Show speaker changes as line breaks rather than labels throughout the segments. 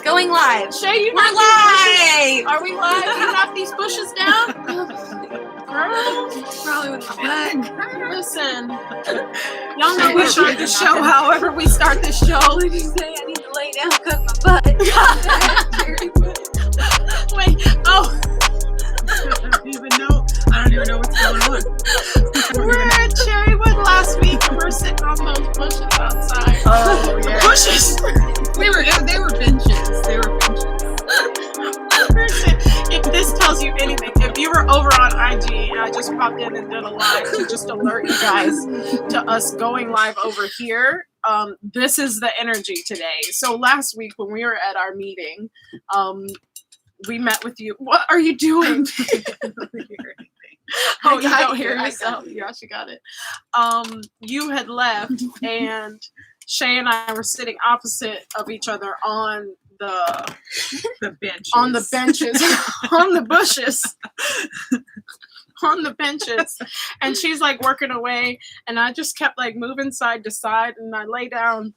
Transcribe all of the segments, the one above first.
Going live.
Shay, you
We're live.
Are we live? You knock these bushes down? Girl.
Probably with my butt.
Listen. Y'all know we start the show however we start the show.
What did you say? I need to lay down because my butt.
Wait. Oh.
I don't even know what's going on.
We're at Cherrywood last week and we're sitting on those bushes outside.
Oh, yeah.
Bushes.
They were benches. They were benches.
If this tells you anything, if you were over on IG and I just popped in and did a live to just alert you guys to us going live over here, this is the energy today. So last week when we were at our meeting, we met with you. What are you doing? Oh, you don't hear yourself. Yeah, she got it. You had left, and Shay and I were sitting opposite of each other on the
benches.
On the benches, on the bushes, on the benches, and she's like working away, and I just kept like moving side to side, and I lay down.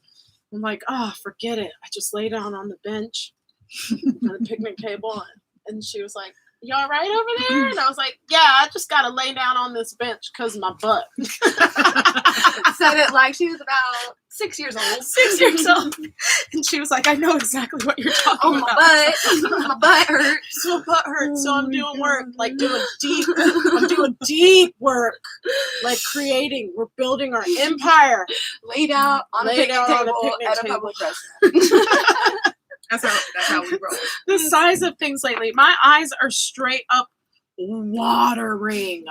I'm like, oh, forget it. I just lay down on the bench on the picnic table, and she was like, "You all right over there?" And I was like, "Yeah, I just gotta lay down on this bench because my butt."
Said it like she was about 6 years old.
6 years old. And she was like, "I know exactly what you're talking about."
My butt hurts.
My butt hurts, so I'm doing work, like I'm doing deep work, like creating. We're building our empire.
Laid out on a picnic table at a public restaurant.
That's how we roll.
The size of things lately. My eyes are straight up watering.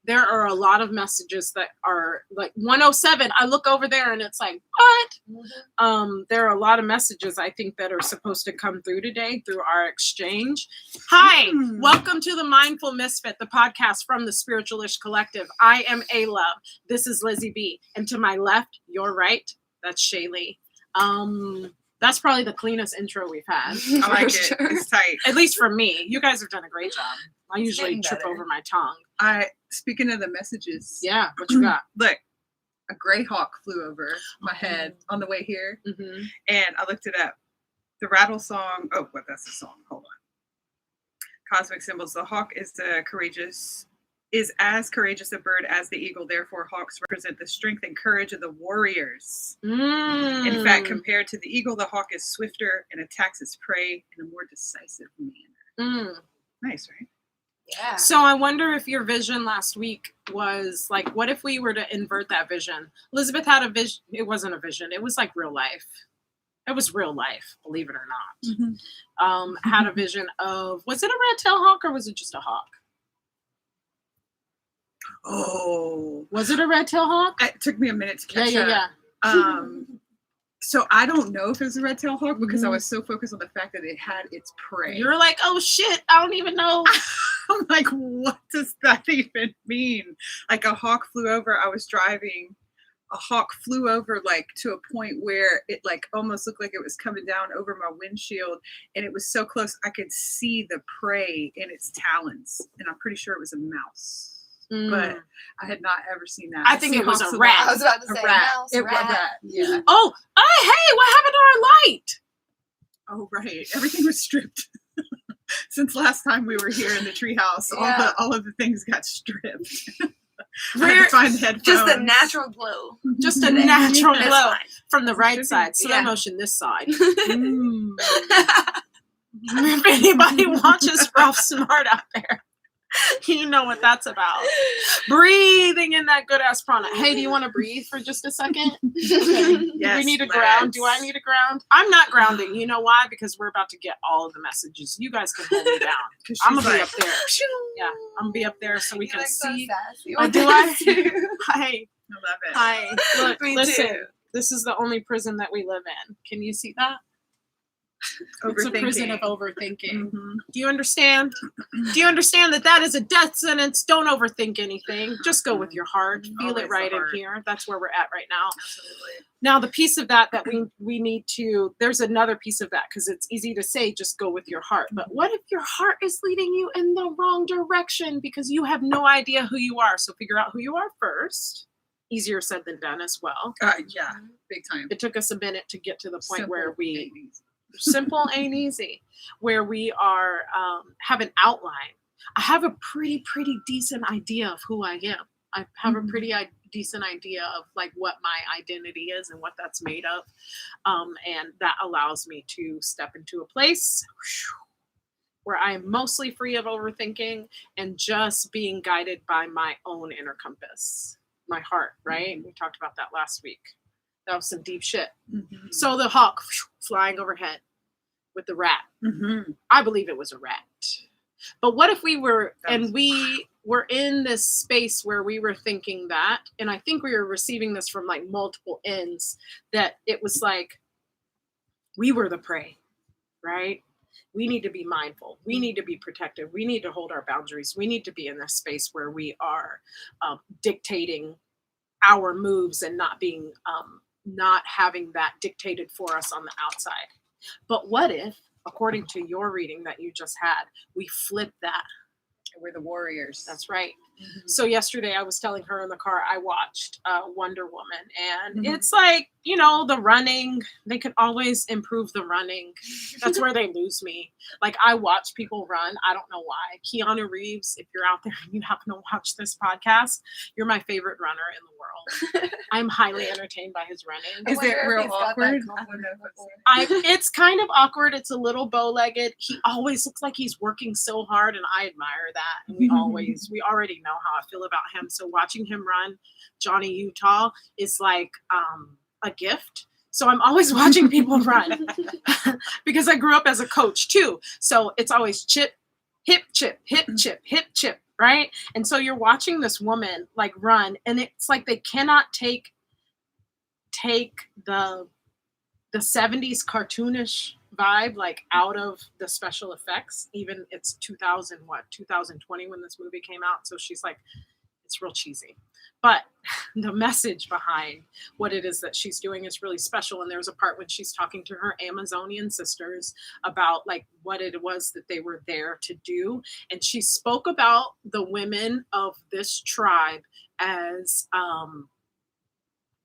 There are a lot of messages that are like 107. I look over there and it's like, what?
Mm-hmm.
There are a lot of messages I think that are supposed to come through today through our exchange. Hi, welcome to the Mindful Misfit, the podcast from the Spiritualist Collective. I am Alove. This is Lizzy B. And to my left, your right, that's Shaylee. That's probably the cleanest intro we've had.
I like it. Sure. It's tight.
At least for me. You guys have done a great job. I usually trip over my tongue.
Speaking of the messages.
Yeah, what you got?
Look, a gray hawk flew over my head on the way here. Mm-hmm. And I looked it up. The rattle song. Oh, what? That's the song. Hold on. Cosmic symbols. The hawk is as courageous a bird as the eagle. Therefore, hawks represent the strength and courage of the warriors. In fact, compared to the eagle, the hawk is swifter and attacks its prey in a more decisive manner. Nice, right?
Yeah.
So I wonder if your vision last week was like, what if we were to invert that vision? Elizabeth had a vision. It wasn't a vision. It was like real life. It was real life, believe it or not. Mm-hmm. Had a vision of, was it a red-tailed hawk or was it just a hawk?
Oh,
was it a red-tailed hawk?
It took me a minute to catch up.
Yeah.
So I don't know if it was a red-tailed hawk because I was so focused on the fact that it had its prey.
You're like, oh shit, I don't even know.
I'm like, what does that even mean? Like a hawk flew over. I was driving. A hawk flew over like to a point where it like almost looked like it was coming down over my windshield, and it was so close I could see the prey in its talons, and I'm pretty sure it was a mouse. But I had not ever seen that.
I think it was a rat.
I was about to say mouse,
It was a rat. Yeah.
Oh, hey, what happened to our light?
Oh, right. Everything was stripped. Since last time we were here in the treehouse, all of the things got stripped. I had to find the headphones.
Just a natural glow.
Just a natural glow from the right side. Slow motion this side. If anybody watches Ralph Smart out there, you know what that's about. Breathing in that good ass prana. Hey, do you want to breathe for just a second? Okay.
Yes,
we need a ground. Do I need a ground? I'm not grounding. You know why? Because we're about to get all of the messages. You guys can hold me down. I'm gonna be up there. Yeah, I'm gonna be up there so we can see.
So
oh, do I? Hi.
I love it.
Hi. Look,
Me
listen.
too.
This is the only prison that we live in. Can you see that? It's a prison of overthinking.
Mm-hmm.
Do you understand? Do you understand that is a death sentence? Don't overthink anything. Just go with your heart. Feel it right in here. That's where we're at right now.
Absolutely.
Now, the piece of that we need to, there's another piece of that because it's easy to say, just go with your heart. But what if your heart is leading you in the wrong direction because you have no idea who you are? So figure out who you are first. Easier said than done as well.
Yeah, big time.
It took us a minute to get to the point where we Simple ain't easy. Where we are have an outline. I have a pretty decent idea of who I am. I have a pretty decent idea of like what my identity is and what that's made of, and that allows me to step into a place where I am mostly free of overthinking and just being guided by my own inner compass, my heart. Right? We talked about that last week. That was some deep shit. So the hawk flying overhead with the rat. I believe it was a rat. But what if we were, and we were in this space where we were thinking that, and I think we were receiving this from like multiple ends, that it was like, we were the prey, right? We need to be mindful. We need to be protective. We need to hold our boundaries. We need to be in this space where we are dictating our moves and not being, not having that dictated for us on the outside. But what if, according to your reading that you just had, we flip that?
We're the warriors.
That's right. So yesterday I was telling her in the car, I watched Wonder Woman, and it's like, you know, the running, they could always improve the running. That's where they lose me. Like, I watch people run. I don't know why. Keanu Reeves, if you're out there and you happen to watch this podcast, you're my favorite runner in the world. I'm highly entertained by his running.
Is it real awkward?
It's kind of awkward. It's a little bow-legged. He always looks like he's working so hard, and I admire that. And we already know how I feel about him. So watching him run Johnny Utah is like a gift. So I'm always watching people run because I grew up as a coach too. So it's always chip, hip, chip, hip, chip, hip, chip. Right. And so you're watching this woman like run, and it's like they cannot take the 70s cartoonish vibe like out of the special effects. Even it's 2020 when this movie came out. So she's like, it's real cheesy. But the message behind what it is that she's doing is really special. And there's a part when she's talking to her Amazonian sisters about like what it was that they were there to do. And she spoke about the women of this tribe as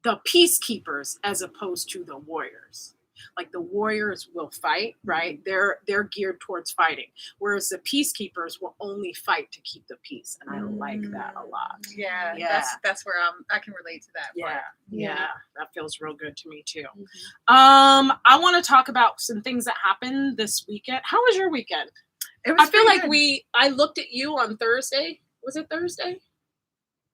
the peacekeepers as opposed to the warriors. Like the warriors will fight, right? They're geared towards fighting, whereas the peacekeepers will only fight to keep the peace. And I like that a lot.
Yeah. That's where I can relate to that part.
Yeah, that feels real good to me too. I want to talk about some things that happened this weekend. How was your weekend? I feel like good. I looked at you on Thursday. Was it Thursday?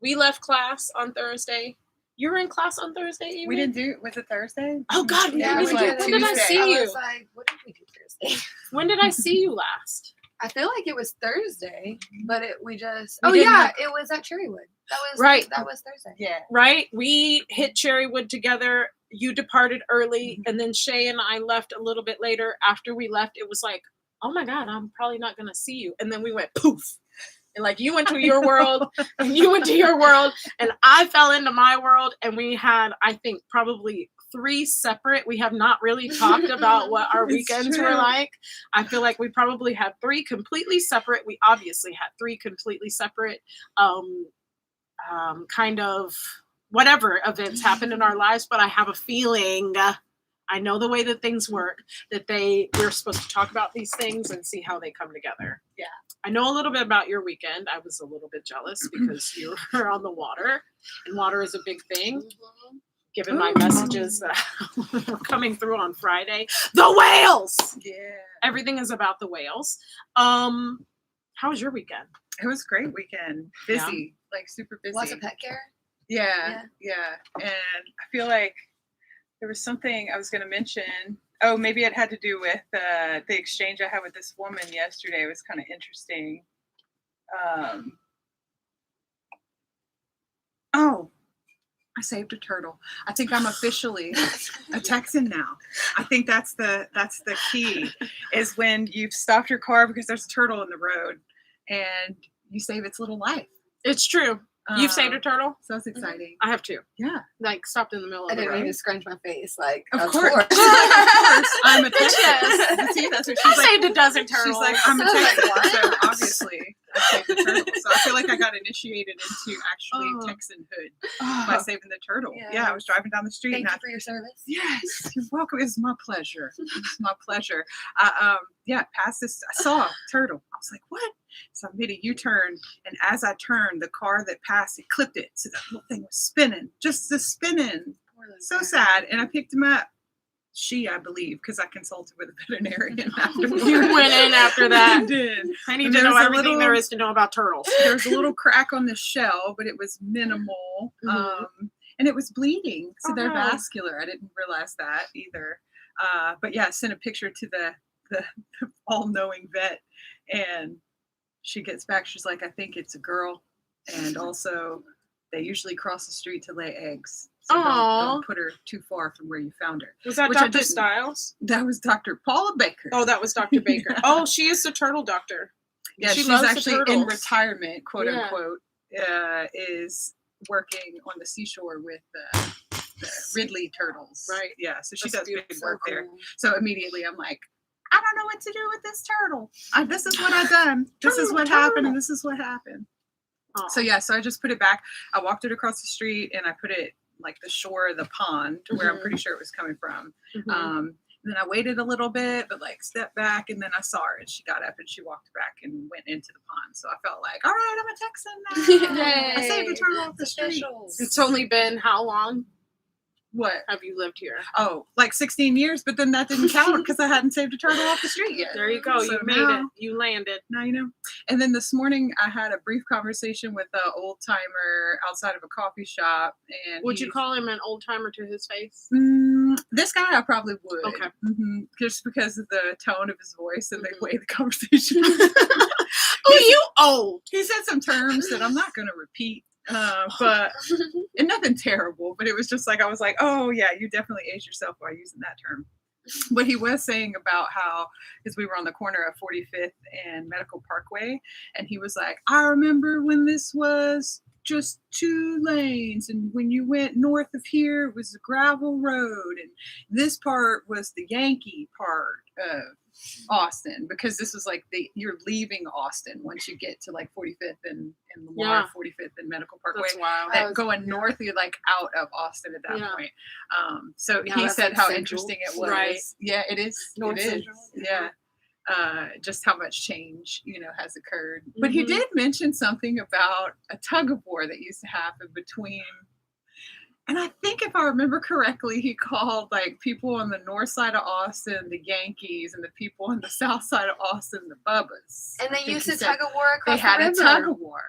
We left class on Thursday. You were in class on Thursday evening?
We didn't do it. Was it Thursday?
Oh, God.
Yeah,
When did I see you?
I was like, what did we do Thursday?
When did I see you last?
I feel like it was Thursday, but it was at Cherrywood. That was
right.
That was Thursday.
Yeah.
Right? We hit Cherrywood together. You departed early, and then Shay and I left a little bit later. After we left, it was like, oh, my God, I'm probably not going to see you. And then we went poof. And like you went to your world and you went to your world and I fell into my world, and we had, I think, probably 3 separate. We have not really talked about what our weekends were like. I feel like we probably had 3 completely separate. We obviously had 3 completely separate kind of whatever events happened in our lives. But I have a feeling, I know the way that things work, that we're supposed to talk about these things and see how they come together.
Yeah.
I know a little bit about your weekend. I was a little bit jealous because you were on the water, and water is a big thing. Given my messages that were coming through on Friday. The whales!
Yeah.
Everything is about the whales. How was your weekend?
It was a great weekend. Busy. Like super busy.
Lots of pet care?
Yeah. And I feel like there was something I was going to mention. Oh, maybe it had to do with the exchange I had with this woman yesterday. It was kind of interesting. I saved a turtle. I think I'm officially a Texan now. I think that's the key, is when you've stopped your car because there's a turtle in the road and you save its little life.
It's true. You've saved a turtle?
So it's exciting.
I have 2.
Yeah.
Like stopped in the middle of the road.
I didn't even scrunch my face. Like,
of course. I'm a Texan. See, that's what she's
I saved a dozen turtles.
She's like, I'm a Texan. So obviously, I save the turtle. So I feel like I got initiated into actually Texanhood by saving the turtle. Yeah, I was driving down the street.
Thank you for your service.
Yes, you're welcome. It's my pleasure. It's my pleasure. Past this, I saw a turtle. I was like, what? So I made a U-turn, and as I turned, the car that passed, it clipped it. So that whole thing was spinning, just the spinning. So sad. And I picked him up. I believe, because I consulted with a veterinarian afterwards.
You went in after that.
I did.
I need to know everything there is to know about turtles.
There was a little crack on the shell, but it was minimal. And it was bleeding. So they're vascular. I didn't realize that either. But yeah, I sent a picture to the all-knowing vet, and she gets back. She's like, I think it's a girl. And also, they usually cross the street to lay eggs. So don't put her too far from where you found her.
Was that Dr. Stiles?
That was Dr. Paula Baker.
Oh, that was Dr. Baker. Oh, she is the turtle doctor.
Yeah, she's actually in retirement, quote unquote, is working on the seashore with the Ridley turtles.
Right.
Yeah, so she does good work there. So immediately I'm like, I don't know what to do with this turtle. This is what I've done. This is what happened, and this is what happened. Oh. So I just put it back. I walked it across the street, and I put it like the shore of the pond to where I'm pretty sure it was coming from. Then I waited a little bit, but like stepped back, and then I saw her, and she got up and she walked back and went into the pond. So I felt like, all right, I'm a Texan now. I saved the turtle off the street.
It's only been how long?
What?
Have you lived here?
Oh, like 16 years, but then that didn't count because I hadn't saved a turtle off the street yet.
There you go. So you made it. You landed.
Now you know. And then this morning I had a brief conversation with an old timer outside of a coffee shop. And
would you call him an old timer to his face?
This guy I probably would.
Okay.
Just because of the tone of his voice and the way the conversation.
You old.
He said some terms that I'm not going to repeat. But and nothing terrible, but it was just like I was like, oh yeah, you definitely aged yourself by using that term. But he was saying about how, because we were on the corner of 45th and Medical Parkway, and he was like, I remember when this was just 2 lanes, and when you went north of here it was a gravel road, and this part was the Yankee part of Austin, because this was like you're leaving Austin once you get to like 45th and Lamar, 45th and Medical Parkway.
That's wild.
And going north, you're like out of Austin at that point. So he said how interesting it was. Right. Yeah, it is. North Central. Yeah. Just how much change, has occurred. But he did mention something about a tug of war that used to happen between. And I think if I remember correctly, he called like people on the north side of Austin the Yankees, and the people on the south side of Austin the Bubbas.
And they used to tug of war across
the river. They had a tug of war.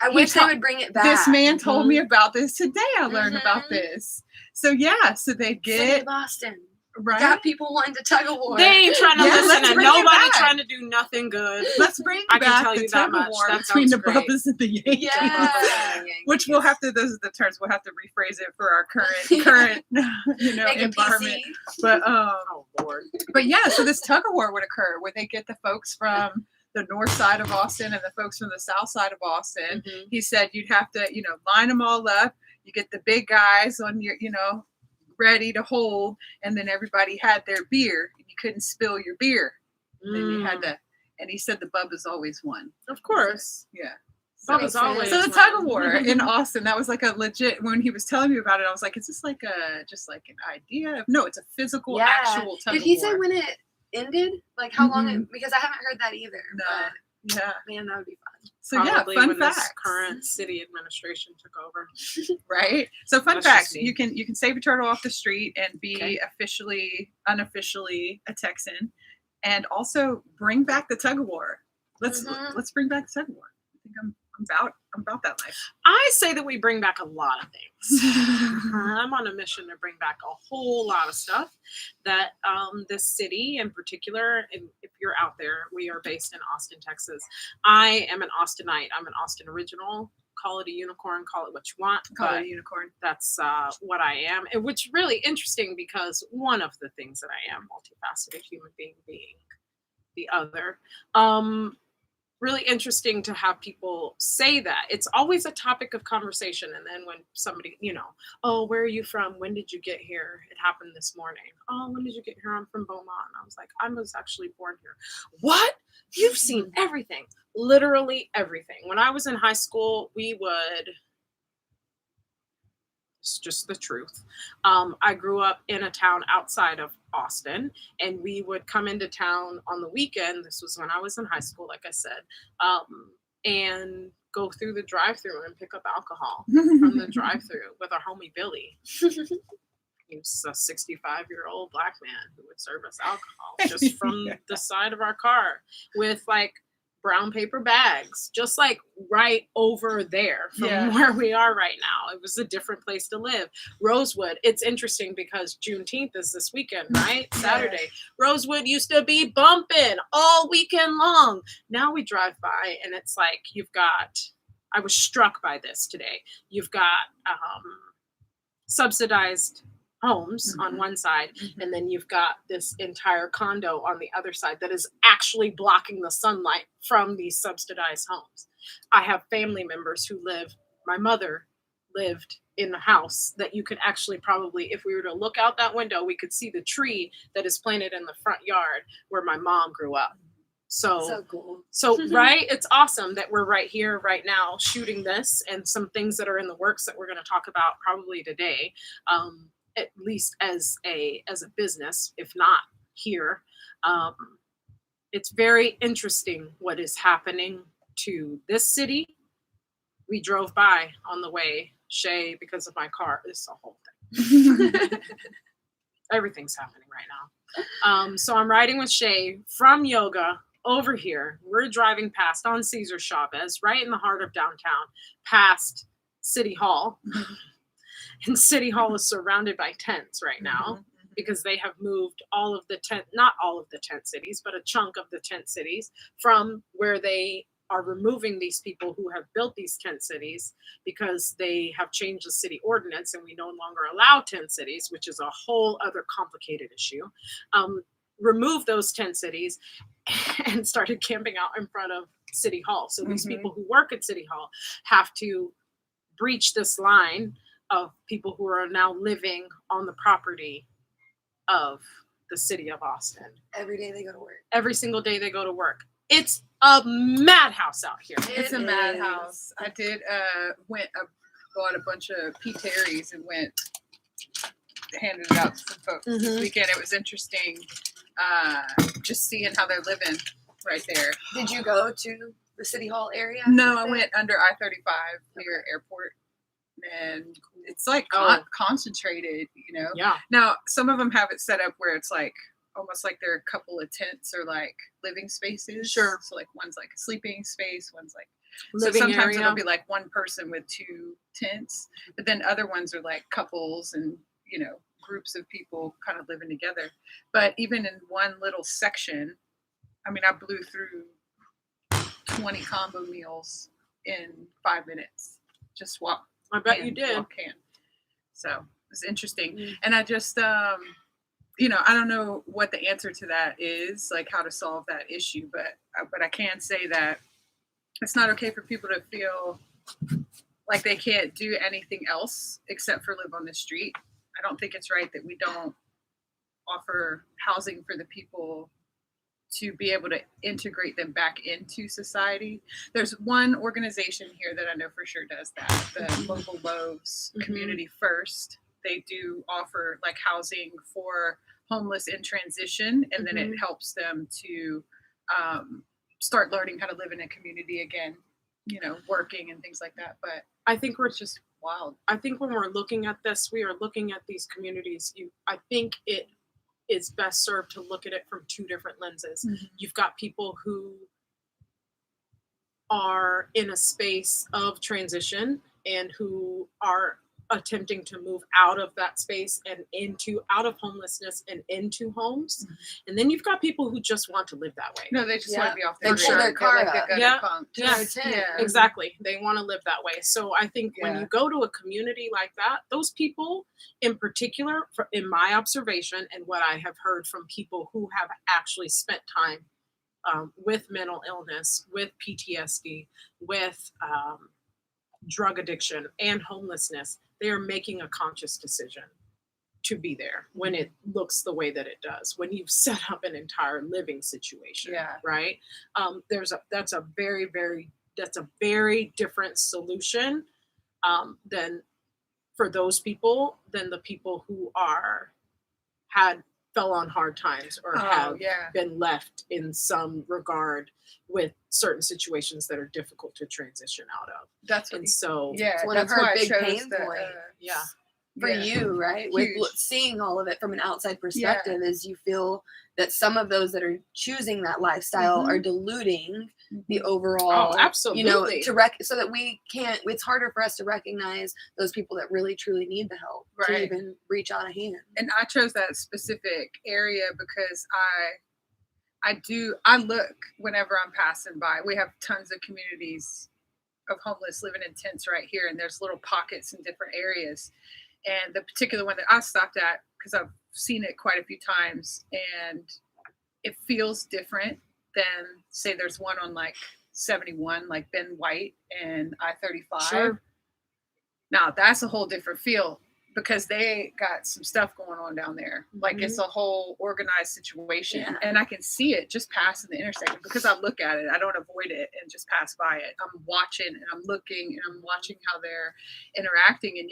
I wish they would bring it back.
This man told me about this today. I learned about this. So so they get
City of Austin.
Right.
Got people wanting to tug of war.
They ain't trying to listen, and nobody trying to do nothing good.
Let's bring back the tug of war between the Bubbas and the Yankees.
Yeah.
Which we'll have to, those are the terms, we'll have to rephrase it for our current environment. But
oh Lord.
But yeah, so this tug of war would occur where they get the folks from the north side of Austin and the folks from the south side of Austin. He said you'd have to, line them all up. You get the big guys on your, ready to hold, and then everybody had their beer, and you couldn't spill your beer. Then you had to, and he said the Bubbas always won.
Of course.
Yeah.
Bubba's always
so the tug of war in Austin, that was like a legit, when he was telling me about it, I was like, is this like just like an idea? No, it's a physical, actual tug of war.
Did he say when it ended? Like how long it, because I haven't heard that either.
No.
But,
yeah.
Man, that would be fun.
So
probably
fun
when
fact.
This current city administration took over.
Right. So fun fact, you can save a turtle off the street and be unofficially a Texan, and also bring back the tug of war. Let's bring back the tug of war. I think I'm about that life.
I say that we bring back a lot of things. I'm on a mission to bring back a whole lot of stuff that this city in particular, and if you're out there, we are based in Austin, Texas. I am an Austinite. I'm an Austin original. Call it a unicorn, call it what you want.
Call it a unicorn.
That's what I am. And which is really interesting because one of the things that I am, multifaceted human being the other. Really interesting to have people say that. It's always a topic of conversation. And then when somebody, oh, where are you from? When did you get here? It happened this morning. Oh, when did you get here? I'm from Beaumont. And I was like, I was actually born here. What? You've seen everything, literally everything. When I was in high school, it's just the truth. I grew up in a town outside of Austin, and we would come into town on the weekend. This was when I was in high school, like I said, and go through the drive-through and pick up alcohol from the drive-through with our homie Billy. He was a 65-year-old black man who would serve us alcohol just from the side of our car with like brown paper bags, just like right over there from where we are right now. It was a different place to live. Rosewood, it's interesting because Juneteenth is this weekend, right? Saturday. Rosewood used to be bumping all weekend long. Now we drive by and it's like I was struck by this today. You've got subsidized homes on one side, and then you've got this entire condo on the other side that is actually blocking the sunlight from these subsidized homes. I have family members who my mother lived in a house that you could actually probably, if we were to look out that window, we could see the tree that is planted in the front yard where my mom grew up. So
cool.
So right, it's awesome that we're right here, right now, shooting this, and some things that are in the works that we're going to talk about probably today. At least as a business, if not here. It's very interesting what is happening to this city. We drove by on the way, Shay, because of my car. This is a whole thing. Everything's happening right now. So I'm riding with Shay from yoga over here. We're driving past on Cesar Chavez, right in the heart of downtown, past City Hall. And City Hall is surrounded by tents right now because they have moved not all of the tent cities, but a chunk of the tent cities from where they are removing these people who have built these tent cities because they have changed the city ordinance and we no longer allow tent cities, which is a whole other complicated issue. Remove those tent cities and started camping out in front of City Hall. So these people who work at City Hall have to breach this line of people who are now living on the property of the city of Austin.
Every day they go to work.
Every single day they go to work. It's a madhouse out here.
It's a madhouse. I did bought a bunch of P. Terry's and handed it out to some folks this weekend. It was interesting just seeing how they're living right there.
Did you go to the City Hall area?
No, I went under I-35 near airport. And it's like concentrated, you know?
Yeah.
Now, some of them have it set up where it's like almost like they're a couple of tents or like living spaces.
Sure.
So like one's like a sleeping space, one's like
living
so sometimes
area.
it'll be like one person with two tents, but then other ones are like couples and, you know, groups of people kind of living together. But even in one little section, I mean, I blew through 20 combo meals in 5 minutes. Just walk.
I bet you did.
So it's interesting. And I just, you know, I don't know what the answer to that is, like how to solve that issue, but I can say that it's not okay for people to feel like they can't do anything else except for live on the street. I don't think it's right that we don't offer housing for the people to be able to integrate them back into society. There's one organization here that I know for sure does that, the Local Loaves Community First. They do offer like housing for homeless in transition, and then it helps them to start learning how to live in a community again, you know, working and things like that. But
I think we're
just wild.
I think when we're looking at this, we are looking at these communities. I think it is best served to look at it from two different lenses. You've got people who are in a space of transition and who are attempting to move out of that space and out of homelessness and into homes. And then you've got people who just want to live that way.
No, they just want to be off
their
their
car
up.
Exactly. They want to live that way. So I think when you go to a community like that, those people in particular, in my observation and what I have heard from people who have actually spent time with mental illness, with PTSD, with drug addiction and homelessness, they are making a conscious decision to be there when it looks the way that it does, when you've set up an entire living situation.
Yeah.
Right. That's a very different solution than for those people than the people who fell on hard times or have been left in some regard with certain situations that are difficult to transition out of.
That's
and so
it's one of
that's
her
why I
big
chose
pain
the,
points. For you, right? With seeing all of it from an outside perspective, is you feel that some of those that are choosing that lifestyle are diluting the overall.
Oh, absolutely.
So that we can't. It's harder for us to recognize those people that really truly need the help to even reach out a hand.
And I chose that specific area because I look whenever I'm passing by. We have tons of communities of homeless living in tents right here, and there's little pockets in different areas. And the particular one that I stopped at, because I've seen it quite a few times, and it feels different than, say, there's one on like 71, like Ben White and I-35.
Sure.
Now, that's a whole different feel because they got some stuff going on down there. Like it's a whole organized situation. And I can see it just passing the intersection because I look at it. I don't avoid it and just pass by it. I'm watching and I'm looking and I'm watching how they're interacting. And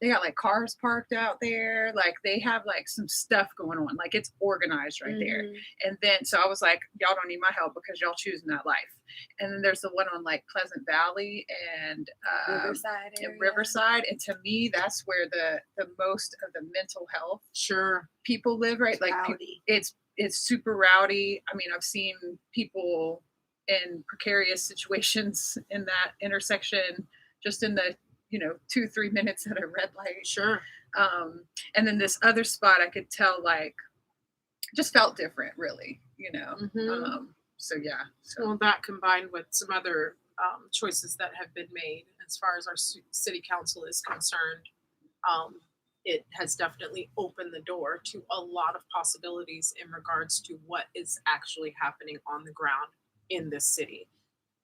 they got like cars parked out there. Like they have like some stuff going on. Like it's organized right there. And then, so I was like, y'all don't need my help because y'all choosing that life. And then there's the one on like Pleasant Valley and Riverside. And to me, that's where the most of the mental health people live, right? Like it's super rowdy. I mean, I've seen people in precarious situations in that intersection just in the 2-3 minutes at a red light.
Sure.
And then this other spot I could tell like just felt different, really, So
well, that combined with some other choices that have been made as far as our city council is concerned, it has definitely opened the door to a lot of possibilities in regards to what is actually happening on the ground in this city.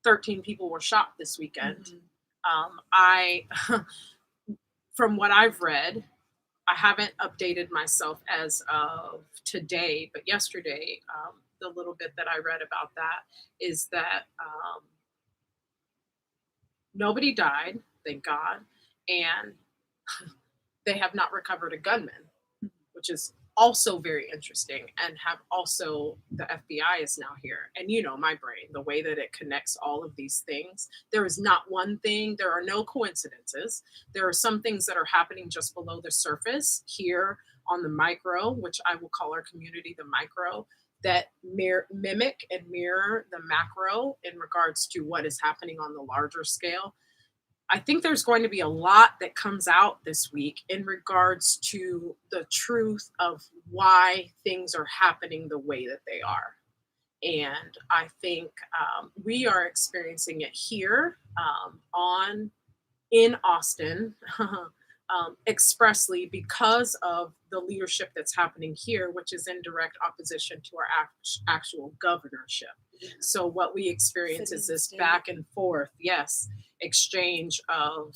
13 people were shot this weekend. From what I've read, I haven't updated myself as of today, but yesterday, the little bit that I read about that is that nobody died, thank God, and they have not recovered a gunman, which is also very interesting, and have also, the FBI is now here. And my brain, the way that it connects all of these things, there is not one thing, there are no coincidences. There are some things that are happening just below the surface here on the micro, which I will call our community the micro, that mimic and mirror the macro in regards to what is happening on the larger scale. I think there's going to be a lot that comes out this week in regards to the truth of why things are happening the way that they are. And I think we are experiencing it here in Austin expressly because of the leadership that's happening here, which is in direct opposition to our actual governorship. So what we experience is this back and forth, exchange of,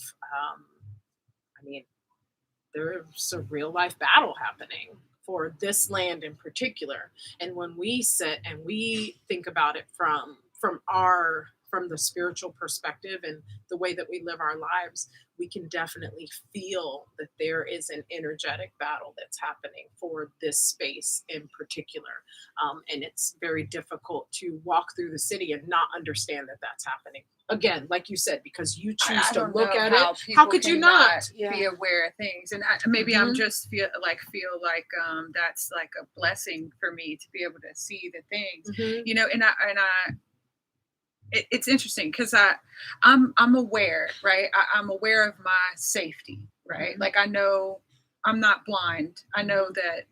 there's a real life battle happening for this land in particular. And when we sit and we think about it from the spiritual perspective and the way that we live our lives, we can definitely feel that there is an energetic battle that's happening for this space in particular. And it's very difficult to walk through the city and not understand that that's happening. Again, like you said, because you choose to look at it. How could you not
be aware of things? And maybe I'm just feel like that's like a blessing for me to be able to see the things, it's interesting because I'm aware, right? I'm aware of my safety, right? Like I know I'm not blind. I know that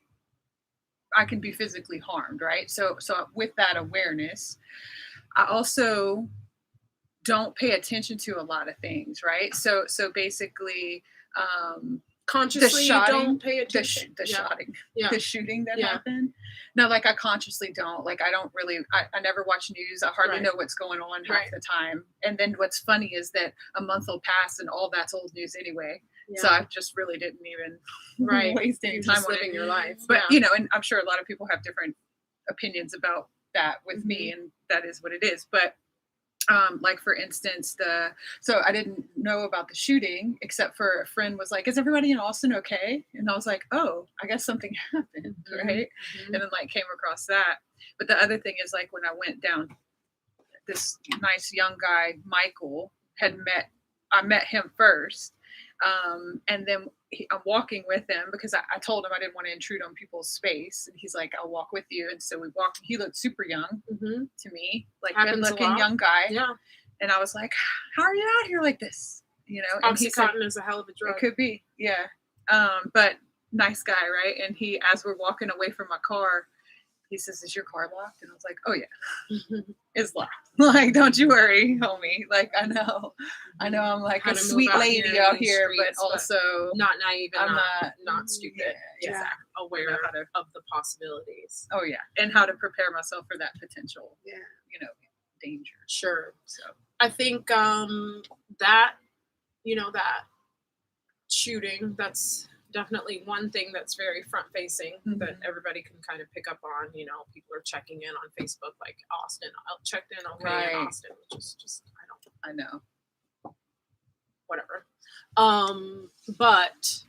I can be physically harmed, right? So with that awareness, I also don't pay attention to a lot of things, right? So basically,
consciously you don't pay attention.
The shooting that happened. No, like I consciously don't. Like I don't really. I never watch news. I hardly know what's going on half the time. And then what's funny is that a month will pass and all that's old news anyway. So I just really didn't even waste any time on
living your life.
But, you know, and I'm sure a lot of people have different opinions about that with me, and that is what it is. But like for instance, so I didn't know about the shooting except for a friend was like, "Is everybody in Austin okay?" And I was like, "Oh, I guess something happened," right? And then like came across that. But the other thing is like when I went down, this nice young guy, Michael, I met him first. And then I'm walking with him because I told him I didn't want to intrude on people's space. And he's like, "I'll walk with you." And so we walked. He looked super young to me, like good looking young guy.
Yeah.
And I was like, "How are you out here like this?" You know, and
Oxycontin is a hell of a drug.
It could be, yeah. But nice guy, right? And he, as we're walking away from my car, he says, "Is your car locked?" And I was like, "Oh yeah, it's locked. Like, don't you worry, homie. Like, I know I'm like a sweet lady out here, but also
not naive and not stupid.
Yeah,
exactly. Aware of the possibilities.
Oh yeah, and how to prepare myself for that potential, you know, danger.
Sure. So I think that, you know, that shooting, that's definitely one thing that's very front facing that everybody can kind of pick up on. You know, people are checking in on Facebook like, "Austin, I checked in in Austin," which is just
I know
whatever. But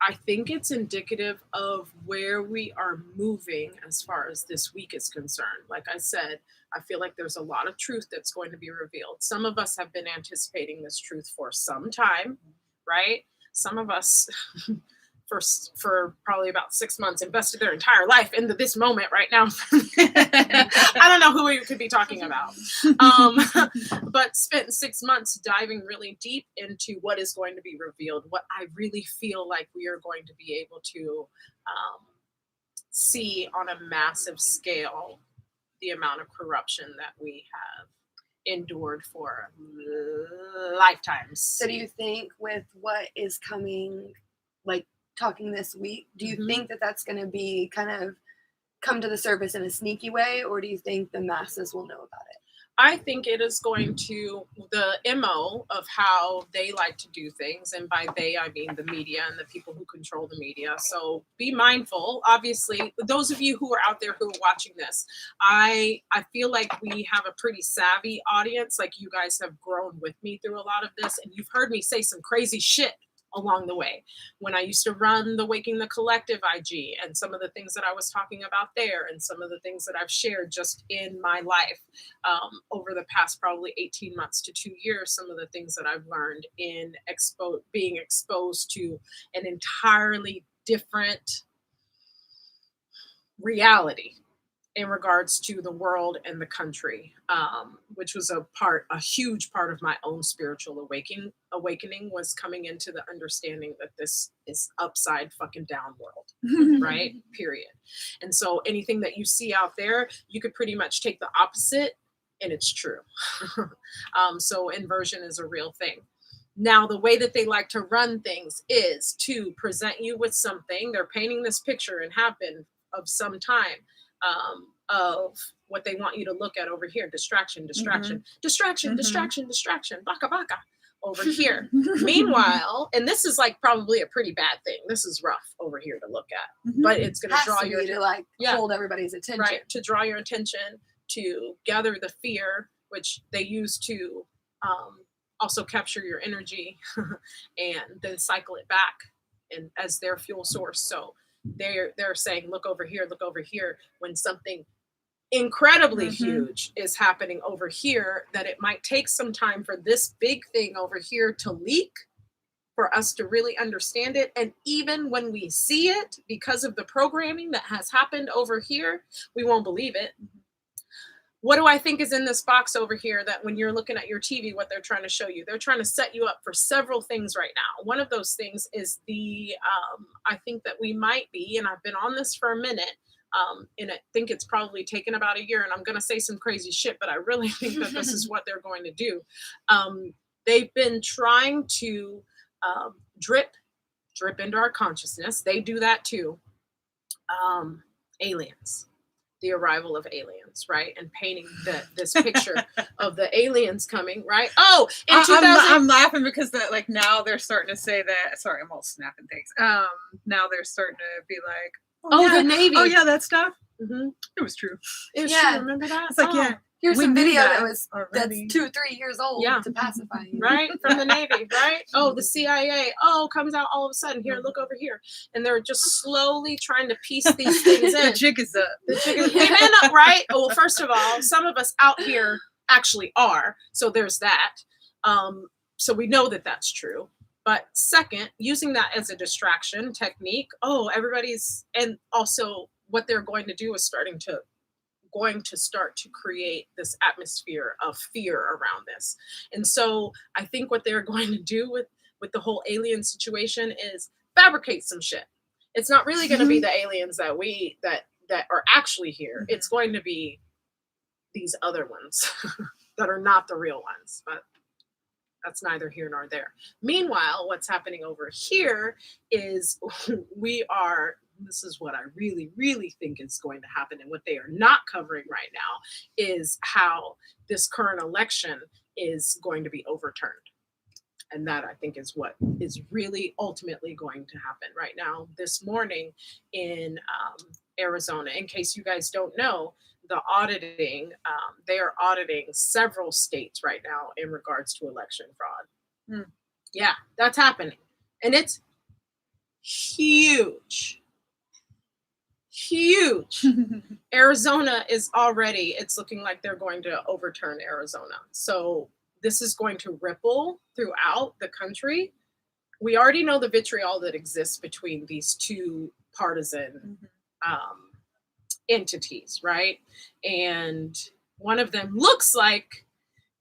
I think it's indicative of where we are moving as far as this week is concerned. Like I said, I feel like there's a lot of truth that's going to be revealed. Some of us have been anticipating this truth for some time, right? Some of us for probably about 6 months invested their entire life into this moment right now. I don't know who we could be talking about. But spent 6 months diving really deep into what is going to be revealed, what I really feel like we are going to be able to see on a massive scale, the amount of corruption that we have endured for lifetimes.
So do you think with what is coming, like talking this week, do you think that that's going to be kind of come to the surface in a sneaky way, or do you think the masses will know about it?
I think it is going to, the MO of how they like to do things, and by they, I mean the media and the people who control the media. So be mindful. Obviously, those of you who are out there who are watching this, I feel like we have a pretty savvy audience. Like, you guys have grown with me through a lot of this, and you've heard me say some crazy shit along the way. When I used to run the Waking the Collective IG, and some of the things that I was talking about there, and some of the things that I've shared just in my life over the past probably 18 months to 2 years, some of the things that I've learned in being exposed to an entirely different reality in regards to the world and the country, which was a huge part of my own spiritual awakening was coming into the understanding that this is upside fucking down world, right? Period. And so anything that you see out there, you could pretty much take the opposite and it's true. So inversion is a real thing. Now, the way that they like to run things is to present you with something. They're painting this picture and have been of some time of what they want you to look at over here. Distraction, distraction, distraction, distraction, distraction, baka baka over here. Meanwhile, and this is like probably a pretty bad thing. This is rough over here to look at, but it's going to draw your
to like hold everybody's attention,
right? To draw your attention, to gather the fear, which they use to also capture your energy and then cycle it back and as their fuel source. So they're saying, look over here, when something incredibly huge is happening over here, that it might take some time for this big thing over here to leak, for us to really understand it. And even when we see it, because of the programming that has happened over here, we won't believe it. What do I think is in this box over here that when you're looking at your TV, what they're trying to show you? They're trying to set you up for several things right now. One of those things is I think that we might be, and I've been on this for a minute, and I think it's probably taken about a year, and I'm going to say some crazy shit, but I really think that this is what they're going to do. They've been trying to drip into our consciousness. They do that too. Aliens. the arrival of aliens, right? And painting this picture of the aliens coming, right? Oh, in 2000,
I'm laughing because like now they're starting to say that. Sorry, I'm all snapping things. Now they're starting to be like,
oh,
yeah,
the Navy.
oh yeah, that stuff.
Mm-hmm.
It was true.
It was
Yeah.
true. Remember that?
It's like, yeah,
Here's
we
some
knew
video
that
that's
already.
2-3 years old
Yeah.
to pacify you.
Right? From the Navy, right? Oh, the CIA. Oh, comes out all of a sudden. Here, look over here. And they're just slowly trying to piece these things in.
The jig is up.
The jig is, we may not, right? Well, first of all, some of us out here actually are. So there's that. So we know that that's true. But second, using that as a distraction technique. Oh, everybody's, and also what they're going to do is going to start to create this atmosphere of fear around this. And so I think what they're going to do with the whole alien situation is fabricate some shit. It's not really going to be the aliens that are actually here. It's going to be these other ones that are not the real ones, but that's neither here nor there. Meanwhile, what's happening over here is this is what I really, really think is going to happen. And what they are not covering right now is how this current election is going to be overturned. And that, I think, is what is really ultimately going to happen right now. This morning in Arizona, in case you guys don't know, they are auditing several states right now in regards to election fraud. Yeah, that's happening. And it's huge. Huge. Arizona is already, it's looking like they're going to overturn Arizona. So this is going to ripple throughout the country. We already know the vitriol that exists between these two partisan entities, right? And one of them looks like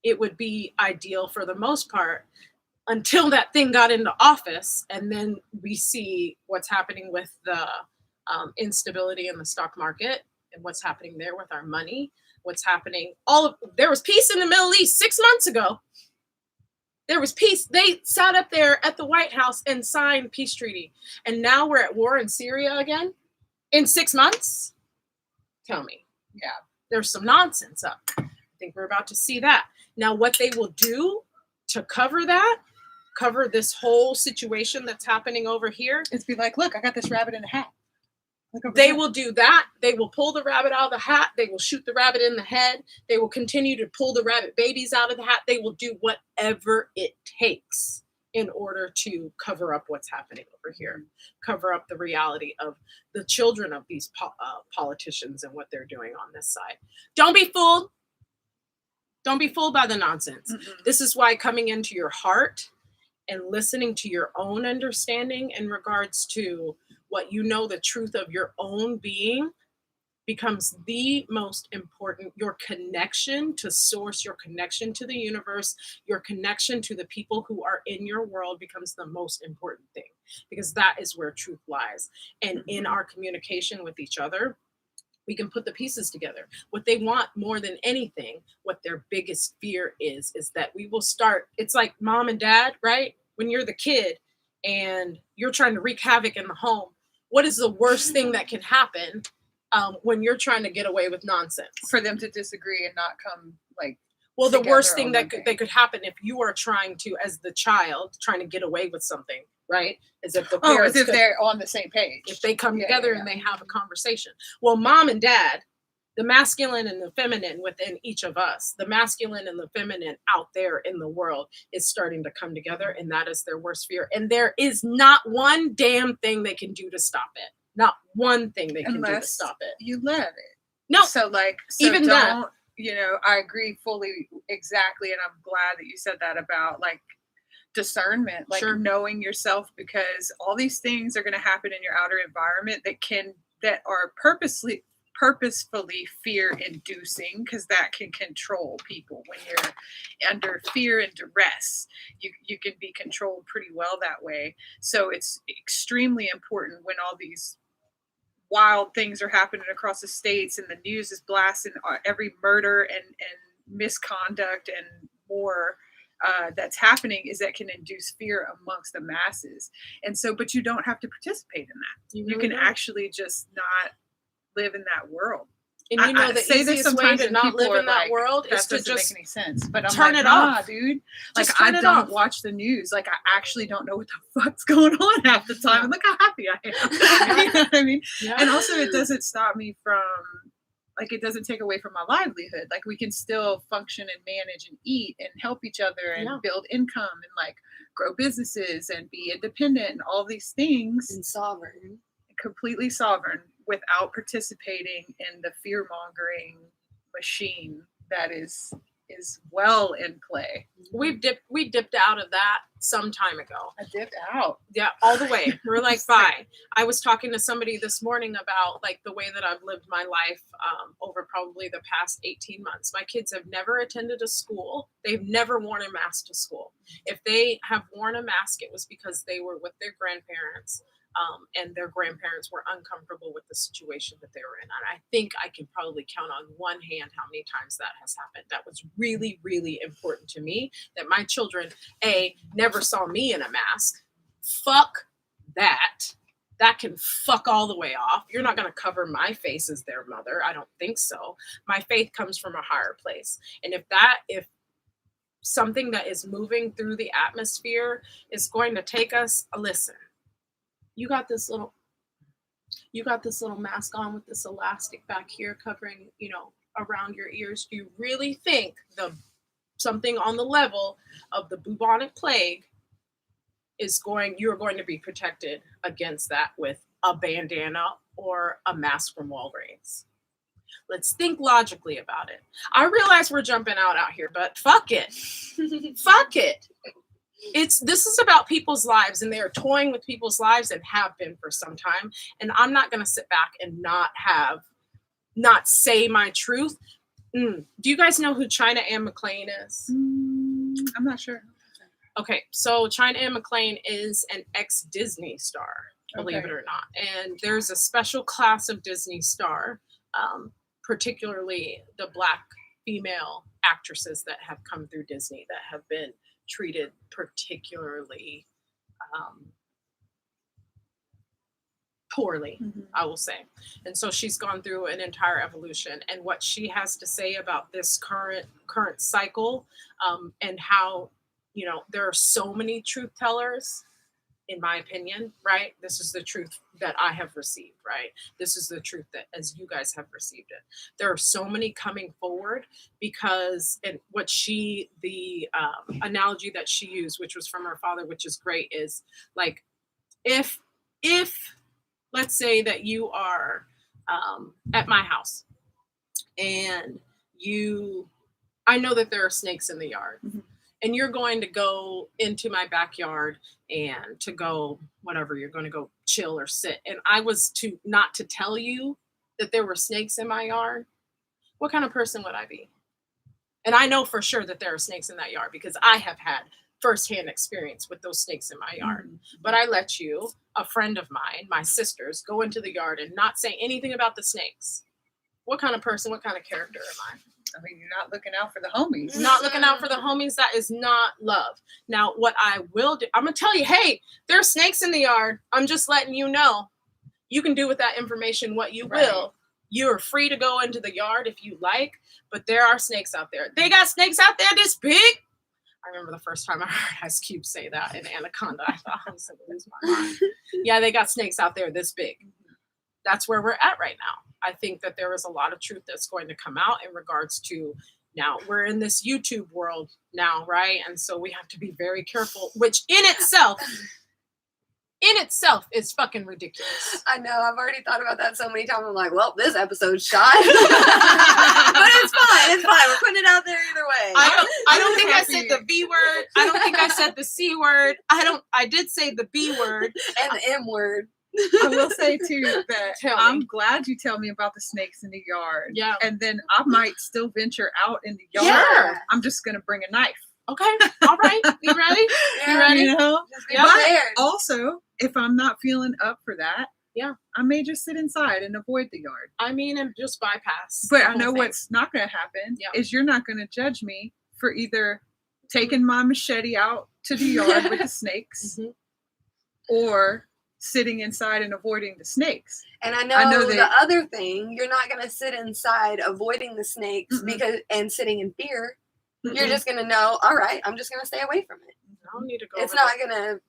it would be ideal for the most part until that thing got into office. And then we see what's happening with the instability in the stock market and what's happening there with our money, what's happening. There was peace in the Middle East 6 months ago. There was peace. They sat up there at the White House and signed peace treaty. And now we're at war in Syria again in 6 months. Tell me. Yeah, there's some nonsense up. I think we're about to see that. Now, what they will do to cover this whole situation that's happening over here,
is be like, look, I got this rabbit in a hat.
They will do that. They will pull the rabbit out of the hat. They will shoot the rabbit in the head. They will continue to pull the rabbit babies out of the hat. They will do whatever it takes in order to cover up what's happening over here, cover up the reality of the children of these politicians and what they're doing on this side. Don't be fooled. Don't be fooled by the nonsense. This is why coming into your heart and listening to your own understanding in regards to what you know, the truth of your own being, becomes the most important. Your connection to source, your connection to the universe, your connection to the people who are in your world becomes the most important thing, because that is where truth lies. And in our communication with each other, we can put the pieces together. What they want more than anything, what their biggest fear is that we will start, it's like mom and dad, right? When you're the kid and you're trying to wreak havoc in the home, what is the worst thing that can happen when you're trying to get away with nonsense?
For them to disagree and not come like.
Well, the worst thing that could happen if you are trying to, as the child, trying to get away with something, right? Is if the parents
as if they're on the same page.
If they come together and they have a conversation. Well, mom and dad, the masculine and the feminine within each of us, the masculine and the feminine out there in the world is starting to come together, and that is their worst fear. And there is not one damn thing they can do to stop it. Not one thing they can do to stop it.
You let it.
No.
So
even
don't, I agree fully, exactly. And I'm glad that you said that about like discernment, like knowing yourself, because all these things are going to happen in your outer environment that are purposefully fear inducing, because that can control people. When you're under fear and duress, you can be controlled pretty well that way. So it's extremely important when all these wild things are happening across the states and the news is blasting every murder and misconduct and more that's happening, is that can induce fear amongst the masses. And so, but you don't have to participate in that. You can actually just not live in that world.
And you know, the
say this
easiest way
sometimes
to
and
not
people
live
are
in that
like,
world
that
is to
doesn't
just
make any sense. But I'm
turn
like,
it
nah,
off.
dude.
Just
Like, I
turn it
don't
off.
watch the news. Like, I actually don't know what the fuck's going on half the time. And look how happy I am. You know what I mean?
Yeah.
And also, it doesn't stop me from, like, it doesn't take away from my livelihood. Like, we can still function and manage and eat and help each other and build income and, like, grow businesses and be independent and all these things.
And sovereign.
Completely sovereign without participating in the fear-mongering machine that is well in play.
We dipped out of that some time ago.
I dipped out.
Yeah, all the way. We're like, bye. I was talking to somebody this morning about like the way that I've lived my life over probably the past 18 months. My kids have never attended a school. They've never worn a mask to school. If they have worn a mask, it was because they were with their grandparents. And their grandparents were uncomfortable with the situation that they were in. And I think I can probably count on one hand how many times that has happened. That was really, really important to me, that my children, never saw me in a mask. Fuck that. That can fuck all the way off. You're not going to cover my face as their mother. I don't think so. My faith comes from a higher place. And if something that is moving through the atmosphere is going to take us, listen. You got this little mask on with this elastic back here covering, around your ears. Do you really think something on the level of the bubonic plague you're going to be protected against that with a bandana or a mask from Walgreens? Let's think logically about it. I realize we're jumping out here, but fuck it. Fuck it. This is about people's lives, and they are toying with people's lives and have been for some time. And I'm not going to sit back and not say my truth. Do you guys know who China Anne McClain is?
I'm not sure.
Okay, so China Anne McClain is an ex-Disney star, believe it or not. And there's a special class of Disney star, particularly the Black female actresses that have come through Disney that have been treated particularly poorly, I will say. And so she's gone through an entire evolution, and what she has to say about this current cycle, and how, there are so many truth tellers, in my opinion, right? This is the truth that I have received, right? This is the truth that as you guys have received it. There are so many coming forward because, and what the analogy that she used, which was from her father, which is great, is like, if let's say that you are at my house and I know that there are snakes in the yard. And you're going to go into my backyard and to go, whatever, you're going to go chill or sit. And I was not to tell you that there were snakes in my yard. What kind of person would I be? And I know for sure that there are snakes in that yard because I have had firsthand experience with those snakes in my yard. But I let you, a friend of mine, my sisters, go into the yard and not say anything about the snakes. What kind of person, what kind of character am I?
I mean, you're not looking out for the homies.
Not looking out for the homies. That is not love. Now, what I will do, I'm going to tell you, hey, there are snakes in the yard. I'm just letting you know. You can do with that information what you will. You're free to go into the yard if you like, but there are snakes out there. They got snakes out there this big. I remember the first time I heard Ice Cube say that in Anaconda. I thought I was going to lose my mind. Yeah, they got snakes out there this big. That's where we're at right now. I think that there is a lot of truth that's going to come out in regards to, now we're in this YouTube world now, right? And so we have to be very careful, which in itself is fucking ridiculous.
I know. I've already thought about that so many times. I'm like, well, this episode's shot. But it's fine. It's fine. We're putting it out there either way.
I don't think I said the B word. I don't think I said the C word. I did say the B word.
And the M word.
I will say too that I'm glad you tell me about the snakes in the yard.
Yeah.
And then I might still venture out in the yard.
Yeah.
I'm just gonna bring a knife.
Okay. All right. You ready?
Yeah.
You ready?
You know?
Yeah.
But also, if I'm not feeling up for that, I may just sit inside and avoid the yard.
I mean, and just bypass.
But I know what's not gonna happen is you're not gonna judge me for either taking my machete out to the yard with the snakes or sitting inside and avoiding the snakes.
And I
I know
know the
that-
other thing, you're not going to sit inside avoiding the snakes and sitting in fear. You're just going to know, all right, I'm just going to stay away from it.
I don't need to go.
It's not going to,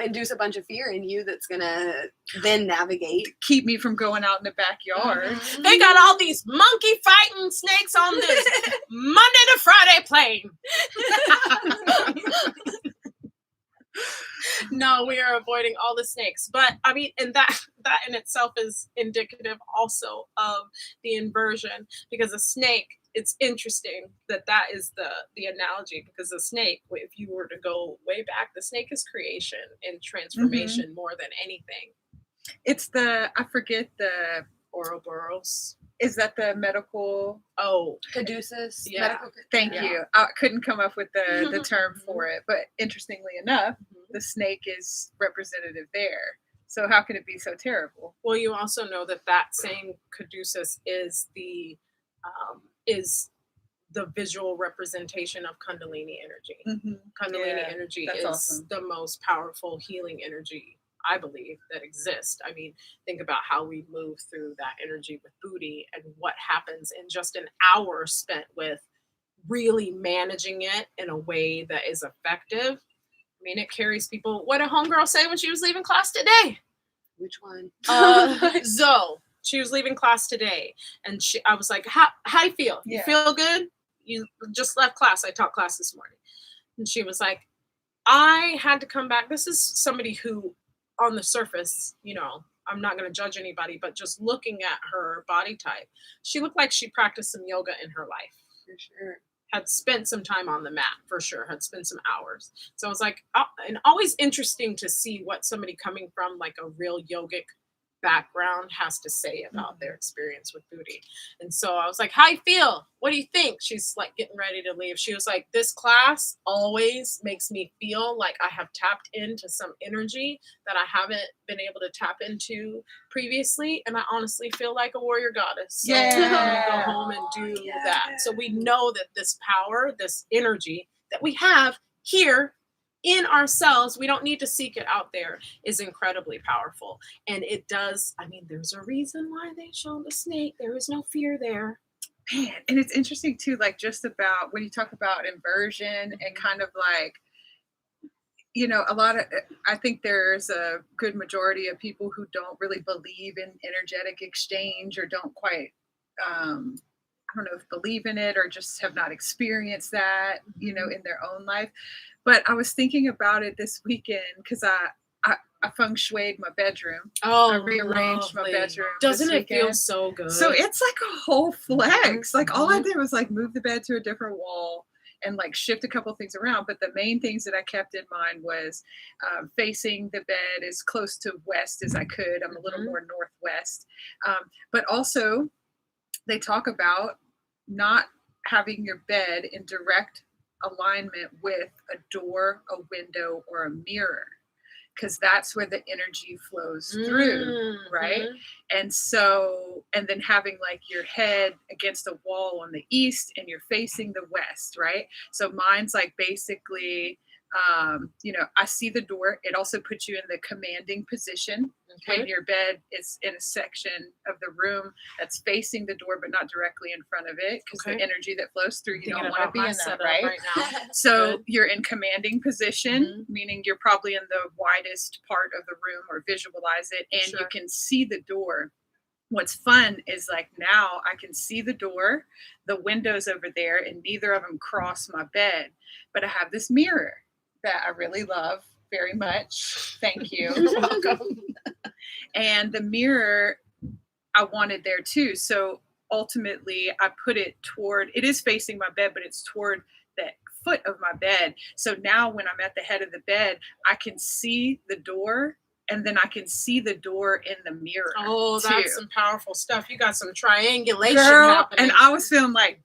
induce a bunch of fear in you that's going to then navigate.
Keep me from going out in the backyard.
They got all these monkey fighting snakes on this Monday to Friday plane. No, we are avoiding all the snakes. But I mean, and that in itself is indicative also of the inversion, because a snake, it's interesting that is the analogy, because the snake, if you were to go way back, the snake is creation and transformation more than anything.
It's I forget the
Ouroboros.
Is that the medical?
Oh,
Caduceus.
yeah.
Thank you. I couldn't come up with the term for it, but interestingly enough, the snake is representative there. So how could it be so terrible?
Well, you also know that same caduceus is the visual representation of Kundalini energy. Kundalini energy is
awesome.
The most powerful healing energy, I believe, that exists. I mean, think about how we move through that energy with booty and what happens in just an hour spent with really managing it in a way that is effective. I mean, it carries people. What did homegirl say when she was leaving class today?
Which one?
Zoe. She was leaving class today, and I was like, how you feel? You feel good? You just left class. I taught class this morning. And she was like, I had to come back. This is somebody who, on the surface, I'm not going to judge anybody, but just looking at her body type, she looked like she practiced some yoga in her life.
For sure.
Had spent some time on the mat, for sure. Had spent some hours. So I was like, and always interesting to see what somebody coming from like a real yogic background has to say about their experience with booty. And so I was like, how you feel? What do you think? She's like getting ready to leave. She was like, this class always makes me feel like I have tapped into some energy that I haven't been able to tap into previously. And I honestly feel like a warrior goddess. So I'm gonna go home and do that. So we know that this power, this energy that we have here in ourselves, we don't need to seek it out there, is incredibly powerful. And it does, I mean, there's a reason why they showed the snake. There is no fear there.
Man, and it's interesting too, like just about when you talk about inversion and kind of like, I think there's a good majority of people who don't really believe in energetic exchange or don't quite, I don't know if believe in it or just have not experienced that, in their own life. But I was thinking about it this weekend because I feng shuied my bedroom.
Oh,
I rearranged my bedroom.
Doesn't it feel so good?
So it's like a whole flex. Like all I did was like move the bed to a different wall and like shift a couple things around. But the main things that I kept in mind was facing the bed as close to west as I could. I'm a little more northwest. But also they talk about not having your bed in direct alignment with a door, a window, or a mirror, because that's where the energy flows through, right? And so, and then having like your head against a wall on the east and you're facing the west, right? So mine's like basically, I see the door. It also puts you in the commanding position when your bed is in a section of the room that's facing the door, but not directly in front of it, because the energy that flows through, you don't want to be in that, right now. So you're in commanding position, meaning you're probably in the widest part of the room, or visualize it, and you can see the door. What's fun is like now I can see the door, the windows over there, and neither of them cross my bed, but I have this mirror that I really love very much. Thank you.
You're welcome.
And the mirror I wanted there too. So ultimately I put it toward, it is facing my bed, but it's toward the foot of my bed. So now when I'm at the head of the bed, I can see the door, and then I can see the door in the mirror.
Oh,
too.
that's some powerful stuff. You got some triangulation
Girl,
happening.
and I was feeling like,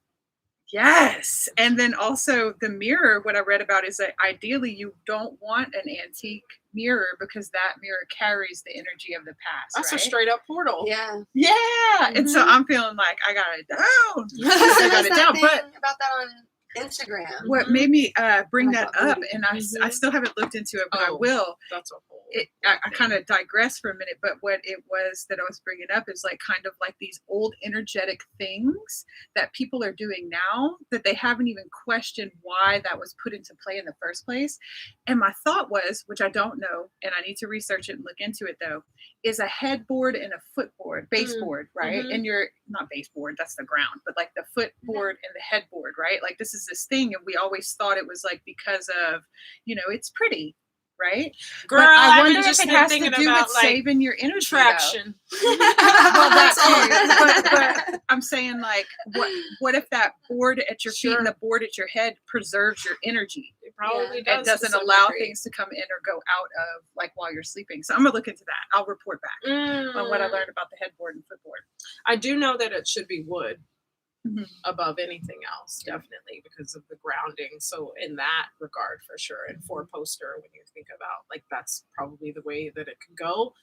yes. And then also the mirror, what I read about is that ideally you don't want an antique mirror, because that mirror carries the energy of the past.
That's
right?
a straight up portal.
Yeah.
Yeah. And so I'm feeling like I got it down.
I
got it down,
but about that on Instagram.
What made me bring
Oh my
that
God,
up,
really?
and I still haven't looked into it, but I
Oh.
will.
That's a whole.
I kind of digress for a minute, but what it was that I was bringing up is like kind of like these old energetic things that people are doing now that they haven't even questioned why that was put into play in the first place. And my thought was, which I don't know, and I need to research it and look into it though, is a headboard and a footboard, baseboard, right?
Mhm.
And you're not baseboard, that's the ground, but like the footboard and the headboard, right? Like this is this thing, and we always thought it was like because of, it's pretty. Right,
Girl,
but I
I've
wonder
been just
if it has
thinking
to do
about
with
like
saving your energy.
traction.
Well, that too. But I'm saying like, what if that board at your feet and the board at your head preserves your energy?
It probably
It
does.
doesn't allow things to come in or go out of like while you're sleeping. So I'm gonna look into that. I'll report back on what I learned about the headboard and footboard.
I do know that it should be wood.
Mhm.
Above anything else, definitely, because of the grounding. So in that regard, for sure. And 4-poster, when you think about like that's probably the way that it could go.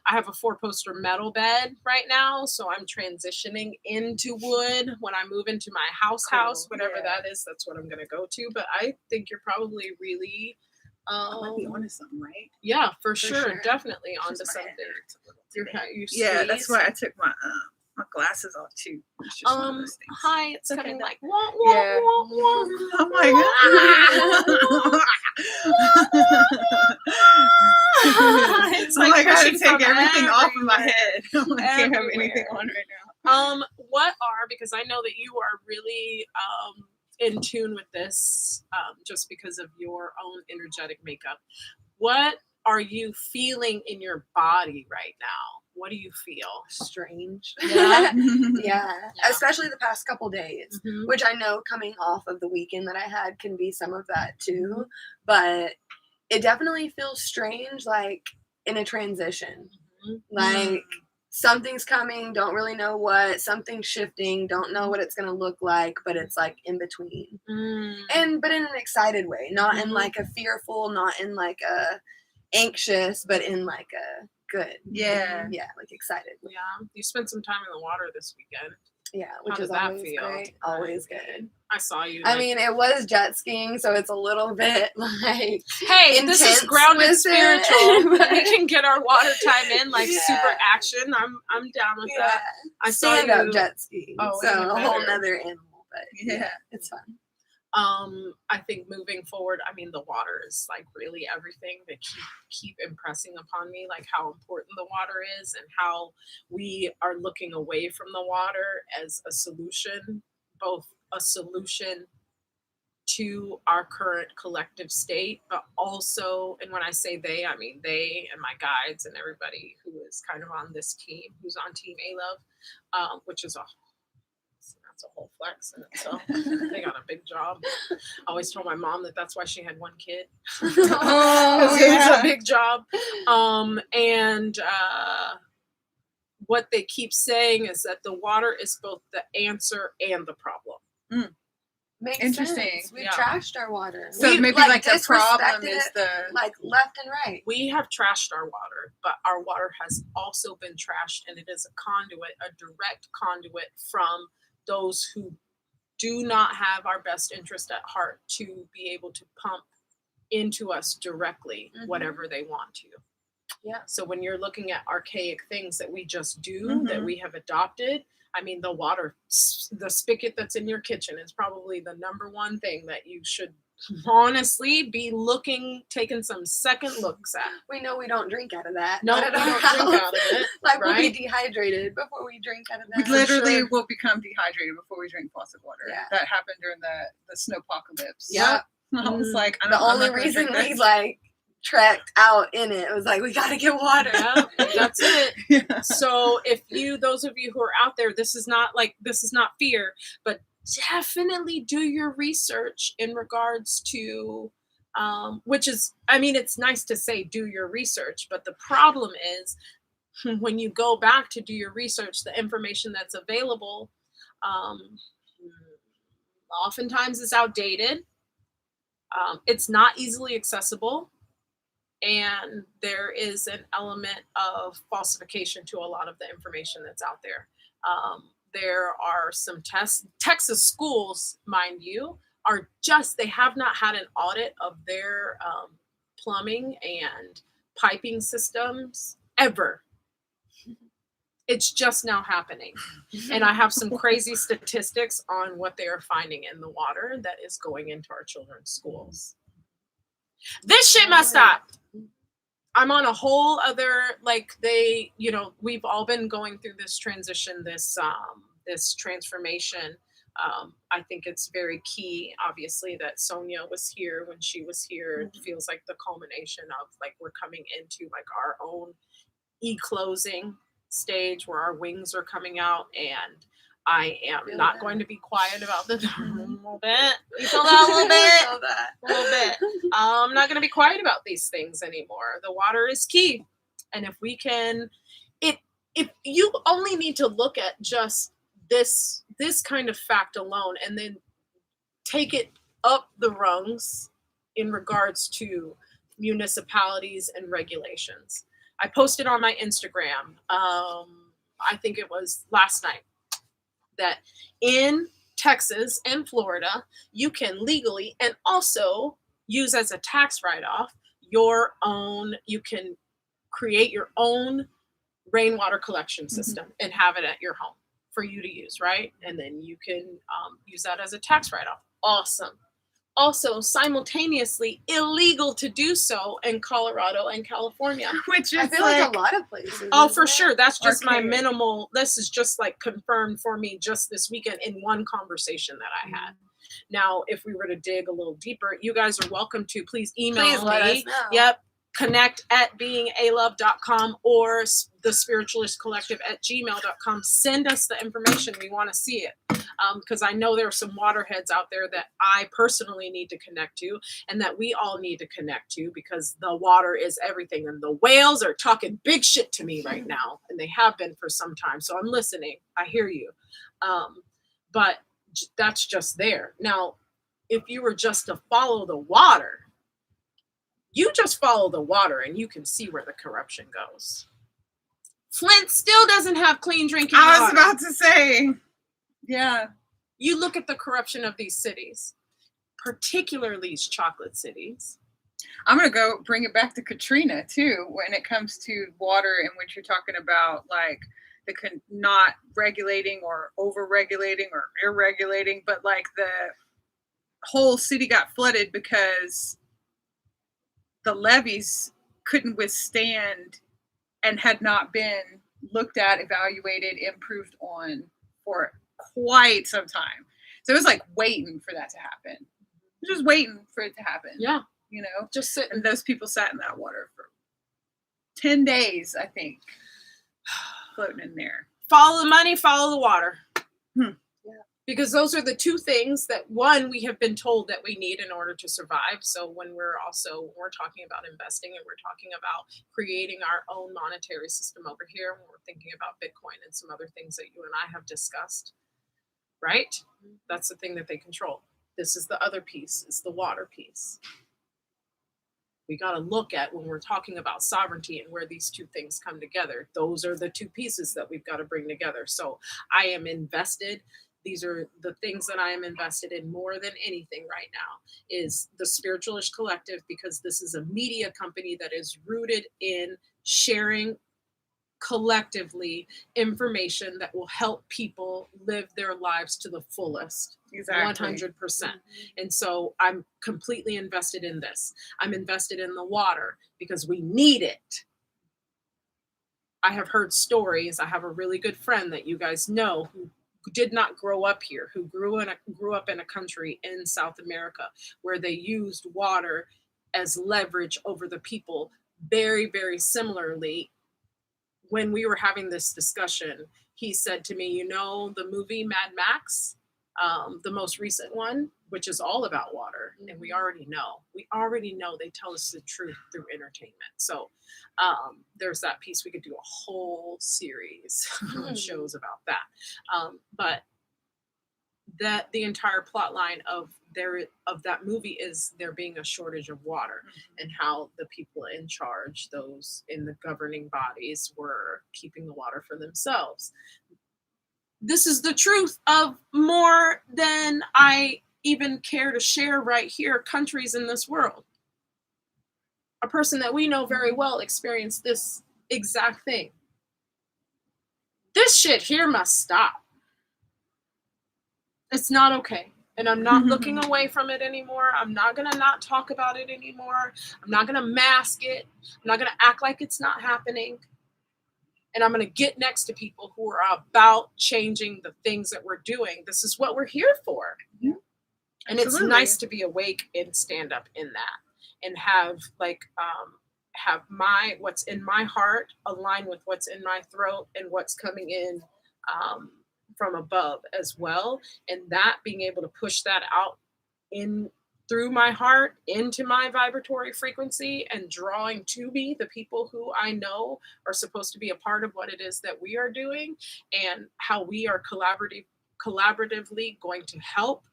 I have a 4-poster metal bed right now, so I'm transitioning into wood when I move into my house, whatever that is. That's what I'm gonna go to. But I think you're probably really.
I might be onto something, right?
Yeah, for sure. Definitely
It's
onto
just my
something.
head.
You
Yeah, that's
squeeze.
why I took my glasses off too. It's just one of those things.
Hi, it's
Okay,
coming
then.
like wah, wah,
Yeah.
wah, wah.
Oh my god.
It's
I'm like, I gotta
pushing
take
from
everything off of my
everywhere.
head. I can't have anything
Everywhere.
on right now.
What are, because I know that you are really in tune with this, just because of your own energetic makeup. What are you feeling in your body right now? What do you feel?
Strange.
Yeah.
Yeah, especially the past couple days,
Mhm.
which I know coming off of the weekend that I had can be some of that too. But it definitely feels strange, like in a transition.
Mhm.
Like something's coming, don't really know what, something's shifting, don't know what it's gonna look like, but it's like in between. But in an excited way, not in like a fearful, not in like a anxious, but in like a good.
Yeah.
Yeah, like excited.
Yeah. You spent some time in the water this weekend.
Yeah,
How
which
did
is
that
always
feel?
great. Always good.
I saw you.
I mean, it was jet skiing, so it's a little bit like
hey, this is
intense
grounded
with
spiritual.
it, but-
We can get our water time in, like
Yeah.
super action. I'm down with
Yeah.
that. I saw
Stand up
you.
jet skiing.
Oh,
so
even
a whole
better.
nother animal, but
Yeah.
it's fun.
I think moving forward, I mean, the water is like really everything. They keep impressing upon me like how important the water is and how we are looking away from the water as a solution, both a solution to our current collective state, but also, and when I say they, I mean they and my guides and everybody who is kind of on this team, who's on Team Alove, which is that's a whole flex in itself. They got a big job. I always told my mom that that's why she had one kid.
Oh,
It was
yeah.
a big job. What they keep saying is that the water is both the answer and the problem.
Makes
Interesting.
sense. We've
Yeah.
trashed our water.
So
We've,
maybe like the problem
disrespected
is
it,
the
like left and right.
We have trashed our water, but our water has also been trashed, and it is a conduit, a direct conduit from those who do not have our best interest at heart to be able to pump into us directly whatever they want to.
Yeah.
So when you're looking at archaic things that we just do, that we have adopted, I mean, the water, the spigot that's in your kitchen is probably the number one thing that you should honestly be taking some second looks at.
We know we don't drink out of that.
No,
Not
we
at our
don't
house.
drink out of it.
Like we'll
right?
be dehydrated before we drink out of
we
that.
literally
sure.
will become dehydrated before we drink faucet water.
Yeah.
That happened during the snowpocalypse.
Yep.
I was like,
The only reason we like trekked out in it was like we gotta get water.
Yeah, that's it.
Yeah.
So if those of you who are out there, this is not fear, but definitely do your research in regards to, which is, I mean, it's nice to say do your research, but the problem is when you go back to do your research, the information that's available oftentimes is outdated. It's not easily accessible. And there is an element of falsification to a lot of the information that's out there. There are some Texas schools, mind you, are just, they have not had an audit of their plumbing and piping systems ever. It's just now happening. And I have some crazy statistics on what they are finding in the water that is going into our children's schools. This shit must stop. I'm on a whole other, like, they, you know, we've all been going through this transition, this transformation. I think it's very key, obviously, that Sonia was here when she was here. It feels like the culmination of, like, we're coming into, like, our own closing stage where our wings are coming out, and I am not going to be quiet about the a little bit. You feel that a little bit? A little bit. I'm not going to be quiet about these things anymore. The water is key, and if we can, if you only need to look at just this kind of fact alone, and then take it up the rungs in regards to municipalities and regulations. I posted on my Instagram, I think it was last night, that in Texas and Florida, you can legally and also use as a tax write-off your own, you can create your own rainwater collection system and have it at your home for you to use, right? And then you can use that as a tax write-off. Awesome. Also, simultaneously illegal to do so in Colorado and California.
Which is,
I feel like a lot of places.
Oh, for sure. That's just my
Okay.
minimal. This is just like confirmed for me just this weekend in one conversation that I had. Now, if we were to dig a little deeper, you guys are welcome to please email
Please let
me.
us know.
Yep. connect@beingalove.com or thespiritualishcollective@gmail.com. Send us the information. We want to see it. Because I know there are some waterheads out there that I personally need to connect to, and that we all need to connect to, because the water is everything. And the whales are talking big shit to me right now, and they have been for some time. So I'm listening. I hear you. But that's just there. Now, if you were just to follow the water, you just follow the water and you can see where the corruption goes. Flint still doesn't have clean drinking water.
I was about to say, yeah.
You look at the corruption of these cities, particularly these chocolate cities.
I'm going to go bring it back to Katrina, too, when it comes to water, and when you're talking about, like, the not regulating or over-regulating or irregulating, but, like, the whole city got flooded because the levees couldn't withstand and had not been looked at, evaluated, improved on for quite some time. So it was like waiting for that to happen. Just waiting for it to happen.
Yeah.
You know?
Just sitting.
And those people sat in that water for 10 days, I think, floating in there.
Follow the money, follow the water.
Yeah.
Because those are the two things that, one, we have been told that we need in order to survive. So when we're talking about investing, and we're talking about creating our own monetary system over here, when we're thinking about Bitcoin and some other things that you and I have discussed, right? That's the thing that they control. This is the other piece, is the water piece. We got to look at, when we're talking about sovereignty and where these two things come together, those are the two pieces that we've got to bring together. So I am invested. These are the things that I am invested in more than anything right now, is the Spiritualist Collective, because this is a media company that is rooted in sharing collectively information that will help people live their lives to the fullest.
Exactly.
100%. And so I'm completely invested in this. I'm invested in the water because we need it. I have heard stories. I have a really good friend that you guys know who did not grow up here, who grew up in a country in South America where they used water as leverage over the people. Very, very similarly, when we were having this discussion, he said to me, you know, the movie Mad Max, the most recent one, which is all about water. And we already know they tell us the truth through entertainment. So there's that piece. We could do a whole series of shows about that. But that the entire plot line of that movie is there being a shortage of water, and how the people in charge, those in the governing bodies, were keeping the water for themselves. This is the truth of more than I even care to share right here countries in this world. A person that we know very well experienced this exact thing. This shit here must stop. It's not okay. And I'm not looking away from it anymore. I'm not going to not talk about it anymore. I'm not going to mask it. I'm not going to act like it's not happening. And I'm going to get next to people who are about changing the things that we're doing. This is what we're here for.
Yeah.
And it's nice to be awake and stand up in that and have have what's in my heart align with what's in my throat and what's coming in from above as well. And that being able to push that out in through my heart into my vibratory frequency and drawing to me the people who I know are supposed to be a part of what it is that we are doing and how we are collaboratively going to help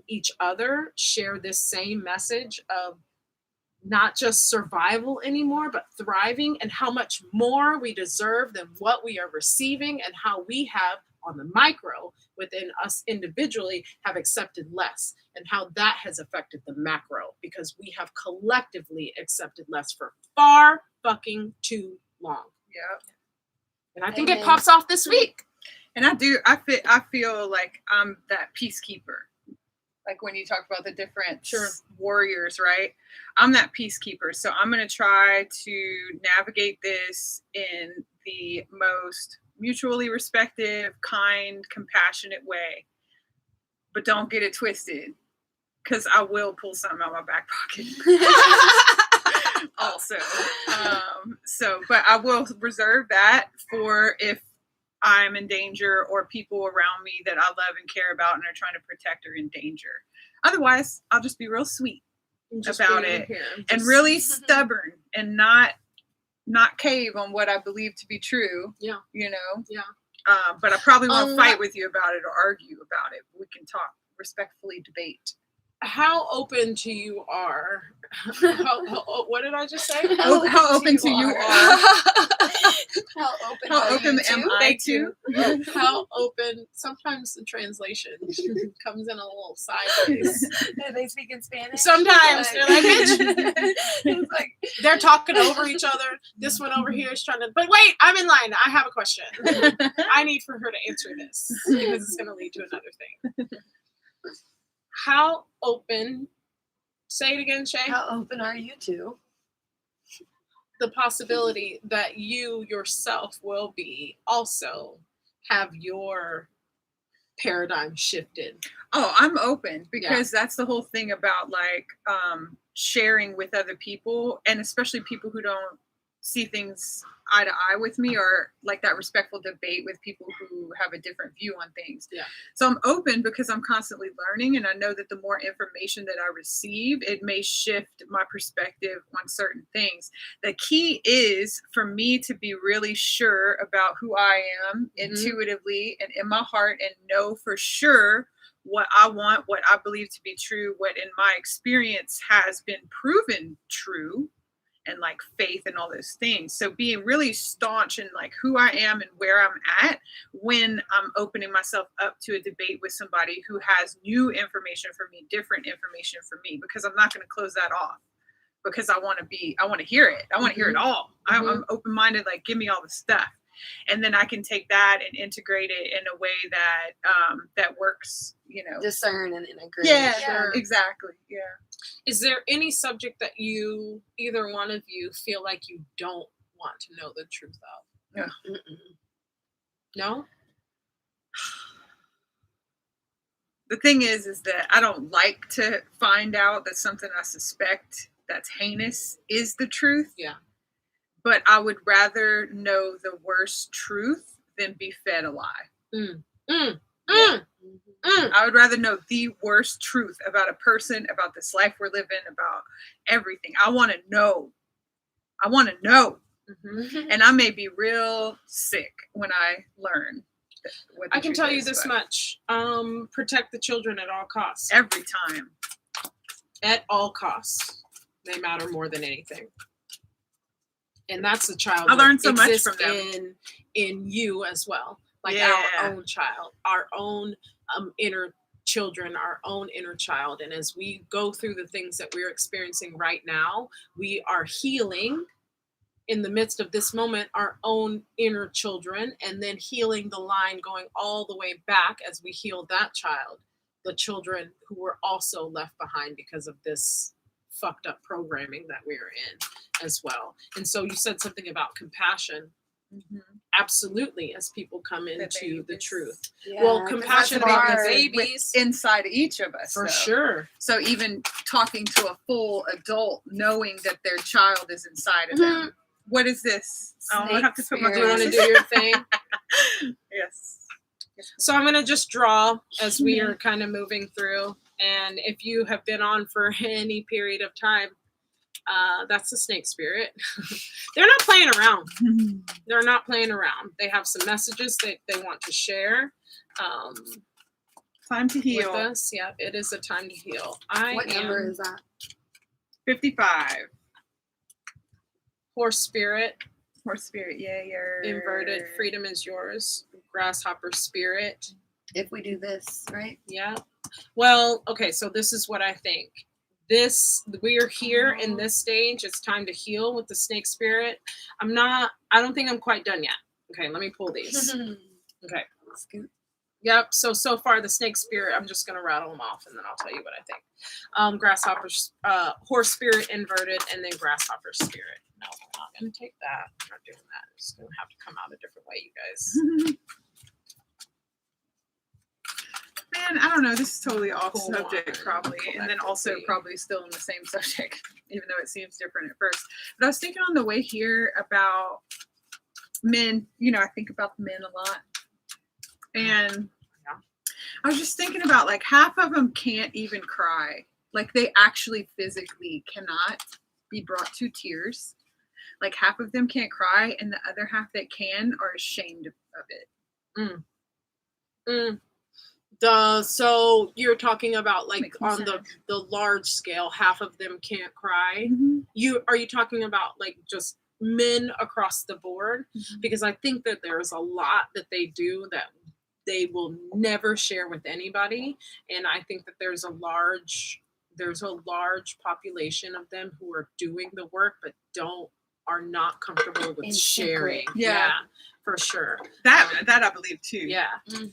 each other share this same message of not just survival anymore, but thriving, and how much more we deserve than what we are receiving, and how we have on the micro within us individually have accepted less, and how that has affected the macro because we have collectively accepted less for far fucking too long.
Yeah.
And I think it pops off this week.
And I feel like I'm that peacekeeper. Like when you talk about the different warriors, right? I'm that peacekeeper. So I'm going to try to navigate this in the most mutually respectful, kind, compassionate way. But don't get it twisted, because I will pull something out of my back pocket. Also. But I will reserve that for if I'm in danger or people around me that I love and care about and are trying to protect are in danger. Otherwise, I'll just be real sweet about it and really stubborn and not cave on what I believe to be true. Yeah. You know? Yeah. But I probably won't fight with you about it or argue about it. We can talk, respectfully debate.
How open to you are? What did I just say?
How open to you are? How open am I to?
How open? Sometimes the translation comes in a little sideways.
They speak in Spanish.
Sometimes they're like, bitch. Like they're talking over each other. This one over here is trying to. But wait, I'm in line. I have a question. I need for her to answer this because it's going to lead to another thing. How open, say it again, Shay.
How open are you to
the possibility that you yourself will be also have your paradigm shifted?
Oh, I'm open because that's the whole thing about like sharing with other people, and especially people who don't see things eye to eye with me, or like that respectful debate with people who have a different view on things. Yeah. So I'm open because I'm constantly learning, and I know that the more information that I receive, it may shift my perspective on certain things. The key is for me to be really sure about who I am intuitively and in my heart, and know for sure what I want, what I believe to be true, what in my experience has been proven true, and like faith and all those things. So being really staunch in like who I am and where I'm at when I'm opening myself up to a debate with somebody who has new information for me, different information for me, because I'm not going to close that off, because I want to hear it. I want to hear it all. I'm open-minded, like give me all the stuff. And then I can take that and integrate it in a way that that works, you know.
Discern and integrate.
Yeah, exactly. Yeah.
Is there any subject that you, either one of you, feel like you don't want to know the truth of?
Yeah.
No?
The thing is that I don't like to find out that something I suspect that's heinous is the truth. Yeah. But I would rather know the worst truth than be fed a lie. I would rather know the worst truth about a person, about this life we're living, about everything. I want to know. And I may be real sick when I learn what the
I can
truth
tell
is,
you this much. Protect the children at all costs.
Every time.
At all costs. They matter more than anything. And that's the child
I learned so much from
them in you as well. Like our own child, our own inner children, our own inner child. And as we go through the things that we're experiencing right now, we are healing in the midst of this moment our own inner children, and then healing the line going all the way back as we heal that child, the children who were also left behind because of this fucked up programming that we're in as well. And so you said something about compassion. Absolutely, as people come into the truth.
Yeah,
Well,
'cause
compassion
that's
about the
hard.
babies.
Inside each of us,
For
though.
sure.
So even talking to a full adult, knowing that their child is inside of them. What is this? Oh, I have to put my
Do you want to do your thing?
Yes.
So I'm going to just draw as we are kind of moving through. And if you have been on for any period of time, that's the snake spirit. They're not playing around. They're not playing around. They have some messages that they want to share.
Time to heal.
With us. Yeah, it is a time to heal.
What number is that?
55.
Horse spirit.
Horse spirit, yay.
Inverted. Freedom is yours. Grasshopper spirit.
If we do this, right?
Yeah. Well, okay, so this is what I think. We're here in this stage. It's time to heal with the snake spirit. I don't think I'm quite done yet. Okay, let me pull these. Okay.
Scoot.
Yep. So far the snake spirit, I'm just gonna rattle them off and then I'll tell you what I think. Grasshopper, horse spirit inverted, and then grasshopper spirit. No, we're not gonna take that. We're not doing that. It's gonna have to come out a different way, you guys.
Man, I don't know. This is totally off
Cool
subject,
one.
probably,
Cool,
and
that
then
could
also
be.
probably still in the same subject, even though it seems different at first. But I was thinking on the way here about men. You know, I think about the men a lot, and I was just thinking about like half of them can't even cry. Like they actually physically cannot be brought to tears. Like half of them can't cry, and the other half that can are ashamed of it.
So you're talking about like
Makes me
on
sad.
the large scale, half of them can't cry. Are you talking about like just men across the board? Because I think that there's a lot that they do that they will never share with anybody, and I think that there's a large population of them who are doing the work but are not comfortable with
In
sharing.
secret.
Yeah, for sure.
That I believe too.
Yeah.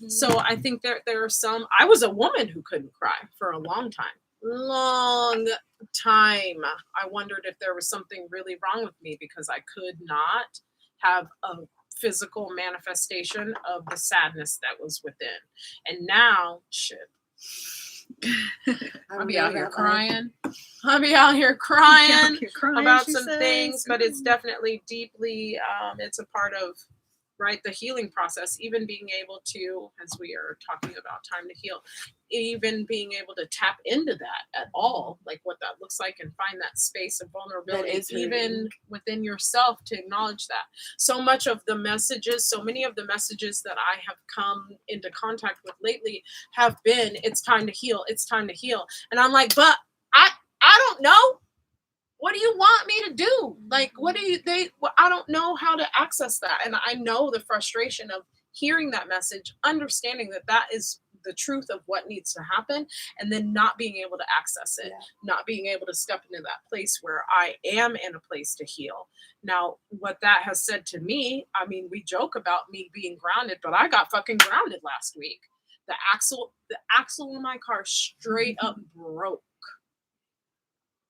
So I think there are some. I was a woman who couldn't cry for a long time. I wondered if there was something really wrong with me because I could not have a physical manifestation of the sadness that was within. And now, shit. I'll be out here crying. About some things, but it's definitely deeply, it's a part of, right, the healing process, even being able to, as we are talking about time to heal, even being able to tap into that at all, like what that looks like, and find that space of vulnerability, even within yourself, to acknowledge that. So many of the messages that I have come into contact with lately have been, it's time to heal, it's time to heal. And I'm like, but I don't know. What do you want me to do? Like, I don't know how to access that. And I know the frustration of hearing that message, understanding that that is the truth of what needs to happen, and then not being able to access it, not being able to step into that place where I am in a place to heal. Now, what that has said to me, I mean, we joke about me being grounded, but I got fucking grounded last week. The axle in my car straight up broke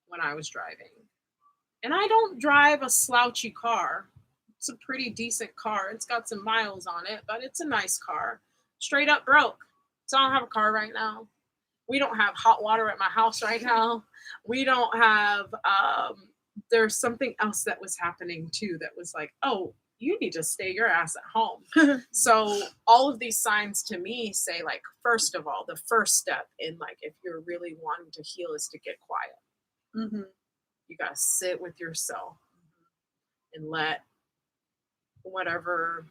when I was driving. And I don't drive a slouchy car. It's a pretty decent car. It's got some miles on it, but it's a nice car. Straight up broke. So I don't have a car right now. We don't have hot water at my house right now. We don't have, there's something else that was happening too that was like, oh, you need to stay your ass at home. So all of these signs to me say, like, first of all, the first step in, like, if you're really wanting to heal is to get quiet. You got to sit with yourself and let whatever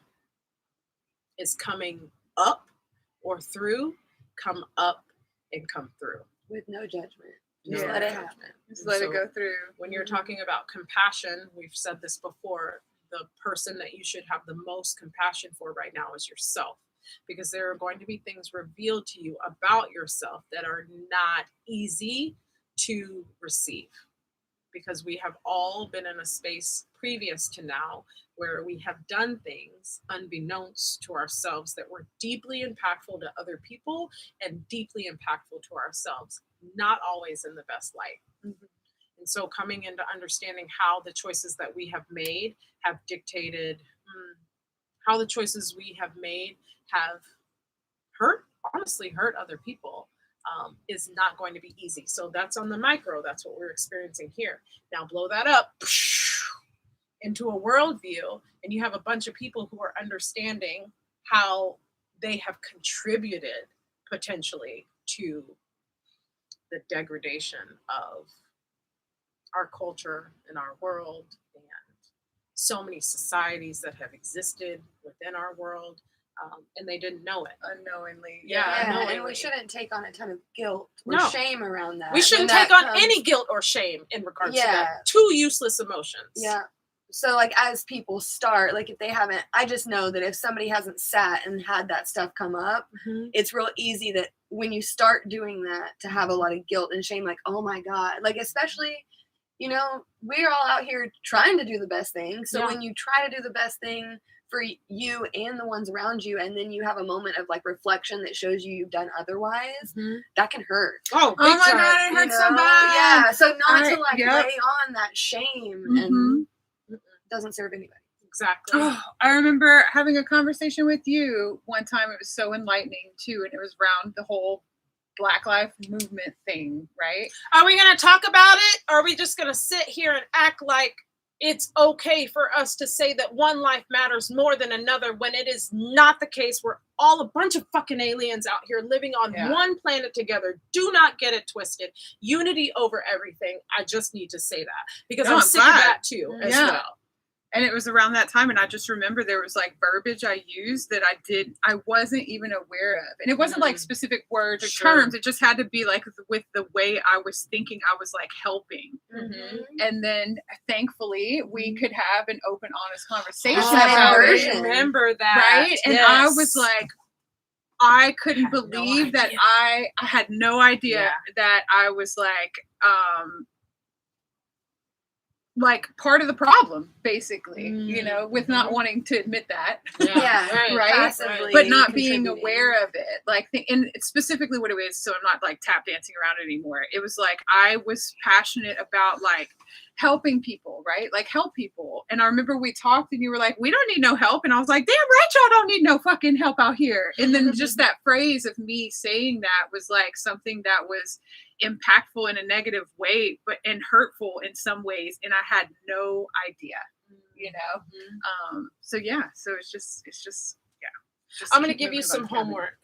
is coming up or through come up and come through.
With no judgment.
Just
Just let it happen.
Just let it go through.
When you're talking about compassion, we've said this before, the person that you should have the most compassion for right now is yourself. because there are going to be things revealed to you about yourself that are not easy to receive, because we have all been in a space previous to now where we have done things unbeknownst to ourselves that were deeply impactful to other people and deeply impactful to ourselves, not always in the best light.
Mm-hmm.
And so coming into understanding how the choices that we have made have dictated, how the choices we have made have honestly hurt other people, is not going to be easy. So that's on the micro. That's what we're experiencing here. Now blow that up into a worldview, and you have a bunch of people who are understanding how they have contributed potentially to the degradation of our culture and our world, and so many societies that have existed within our world, and they didn't know it.
Unknowingly.
And
unknowingly.
we shouldn't take on a ton of guilt or
No.
shame around that.
We shouldn't
When
take
that
on
comes-
any guilt or shame in regards to
Yeah.
that. Two useless emotions.
Yeah. So like as people start, like if they haven't, I just know that if somebody hasn't sat and had that stuff come up,
Mhm.
it's real easy that when you start doing that to have a lot of guilt and shame, like, oh my God, like especially, you know, we're all out here trying to do the best thing. So
Yeah.
when you try to do the best thing for you and the ones around you, and then you have a moment of like reflection that shows you've done otherwise,
Mhm.
that can hurt.
Oh,
Oh
big
my
time.
God, it
You
hurts so
know?
bad.
Yeah. So not
I-
to like
yep.
lay on that shame
Mhm.
and doesn't serve anybody.
Exactly.
Oh, I remember having a conversation with you one time. It was so enlightening too, and it was around the whole Black Lives Movement thing, right?
Are we going to talk about it? Or are we just going to sit here and act like it's okay for us to say that one life matters more than another when it is not the case? We're all a bunch of fucking aliens out here living on
Yeah.
one planet together. Do not get it twisted. Unity over everything. I just need to say that because
No,
I'm
I'm
sick of
glad.
that too as
Yeah.
well.
And it was around that time, and I just remember there was like verbiage I used that I wasn't even aware of, and it wasn't like specific words or
Sure.
terms. It just had to be like with the way I was thinking. I was like helping,
Mhm.
and then thankfully we could have an open, honest conversation
Oh, that
about
inversion.
it,
I remember that.
right? And I
Yes.
was like, I couldn't
had no
believe that
idea.
I had no idea
Yeah.
that I was like part of the problem, basically, you know, with not wanting to admit that,
Yeah,
right?
passively
but not being
contributing.
aware of it. Like, and it's specifically what it is. So I'm not like tap dancing around it anymore. It was like I was passionate about like helping people, right? Like help people. And I remember we talked, and you were like, "We don't need no help," and I was like, "Damn right, y'all don't need no fucking help out here." And then just that phrase of me saying that was like something that was impactful in a negative way, but and hurtful in some ways, and I had no idea, you know. So yeah, so it's just yeah. Just
I'm going to
keep
give you
moving
some
about the
homework.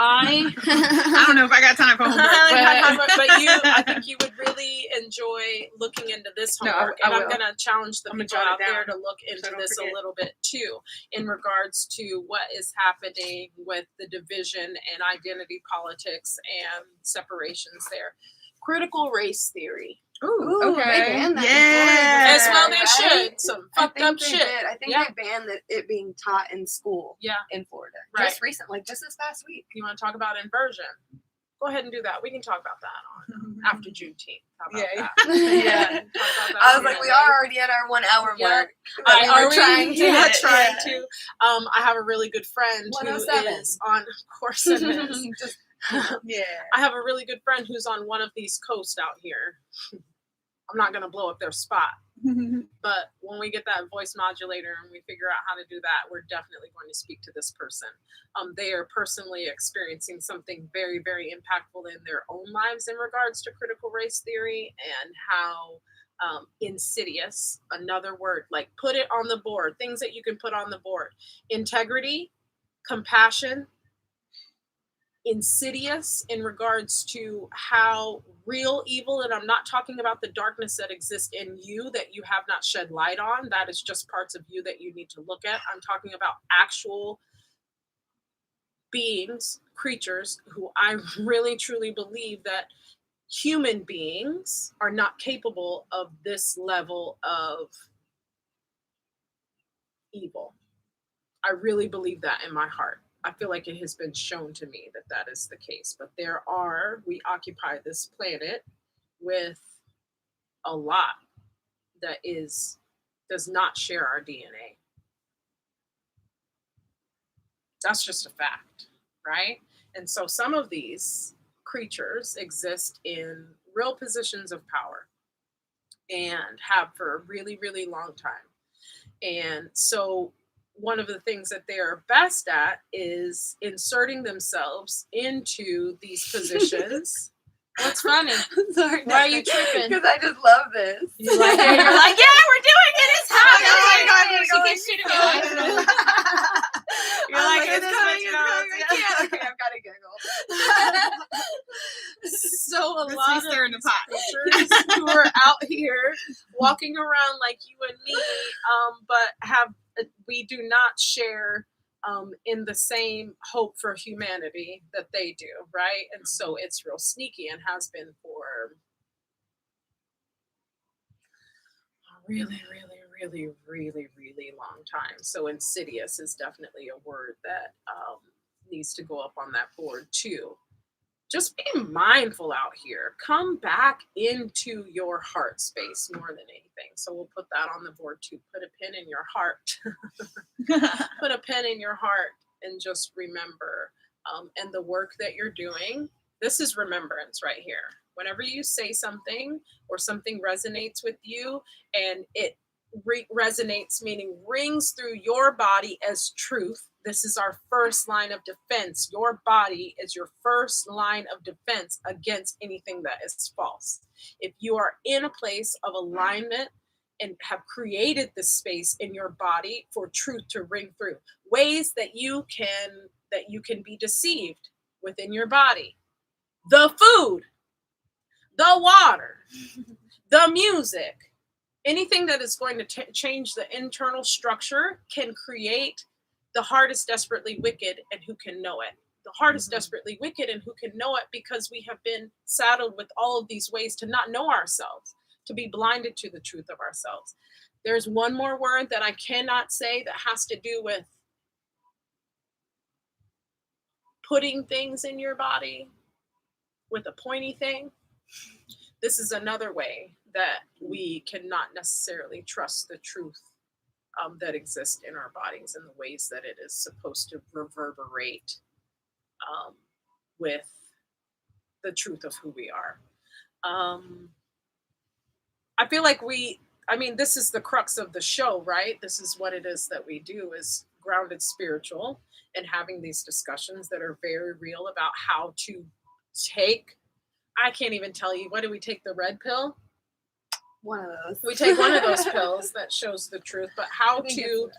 I
I don't know if I got time for homework, but
I think you would really enjoy looking into this
No,
homework,
I
and I'm
will.
going to challenge the
I'm gonna
people
jot it
out there
down
to look into
so I don't
this
forget.
a little bit too, in regards to what is happening with the division and identity politics and separations there. Critical race theory.
Ooh,
Ooh,
okay,
they banned that
yeah,
As well, they
right?
should. Some
I
fucked
think
up
they
shit.
did. I think
Yeah.
they banned it being taught in school
Yeah.
in Florida.
Right.
Just recently, just this past week.
You want to talk about inversion? Go ahead and do that. We can talk about that on after Juneteenth. How about
Yeah.
that?
Yeah.
Talk about that
I was
on
like,
that
we
day.
are already at our 1 hour
Yeah.
mark. that we were trying to hit.
trying
Yeah.
to. I have a really good friend who
107.
is on. Of course, it is.
Just
yeah.
I have a really good friend who's on one of these coasts out here. I'm not gonna blow up their spot, but when we get that voice modulator and we figure out how to do that, we're definitely going to speak to this person. They are personally experiencing something very, very impactful in their own lives in regards to critical race theory and how insidious, another word, like put it on the board, things that you can put on the board: integrity, compassion, insidious in regards to how real evil, and I'm not talking about the darkness that exists in you that you have not shed light on. That is just parts of you that you need to look at. I'm talking about actual beings, creatures who I really truly believe that human beings are not capable of this level of evil. I really believe that in my heart. I feel like it has been shown to me that that is the case. But we occupy this planet with a lot that does not share our DNA. That's just a fact, right? And so some of these creatures exist in real positions of power and have for a really, really long time. And so one of the things that they are best at is inserting themselves into these positions. What's funny?
Sorry,
Why are you tripping?
Because I just love this.
You're like, yeah, we're doing it. It's happening.
Oh my God,
She gets shit again. You're like, it's coming.
Okay, I've got to giggle.
So a
That's
lot
me
of
stirring the pot.
creatures who are out here walking around like you and me, but we do not share in the same hope for humanity that they do, right? And so it's real sneaky and has been for a really, really, really, really, really long time. So insidious is definitely a word that needs to go up on that board too. Just be mindful out here. Come back into your heart space more than anything. So we'll put that on the board too. Put a pin in your heart. Put a pin in your heart and just remember. And the work that you're doing, this is remembrance right here. Whenever you say something or something resonates with you and it resonates, meaning rings through your body as truth, this is our first line of defense. Your body is your first line of defense against anything that is false. If you are in a place of alignment and have created this space in your body for truth to ring through, ways that you can be deceived within your body. The food, the water, the music, anything that is going to change the internal structure can create. The heart is desperately wicked, and who can know it? The heart is desperately wicked, and who can know it? Because we have been saddled with all of these ways to not know ourselves, to be blinded to the truth of ourselves. There's one more word that I cannot say that has to do with putting things in your body with a pointy thing. This is another way that we cannot necessarily trust the truth that exists in our bodies and the ways that it is supposed to reverberate with the truth of who we are. I feel like this is the crux of the show, right? This is what it is that we do, is grounded spiritual and having these discussions that are very real about how to take, I can't even tell you, what do we take, the red pill?
One of those.
We take one of those pills that shows the truth, but how to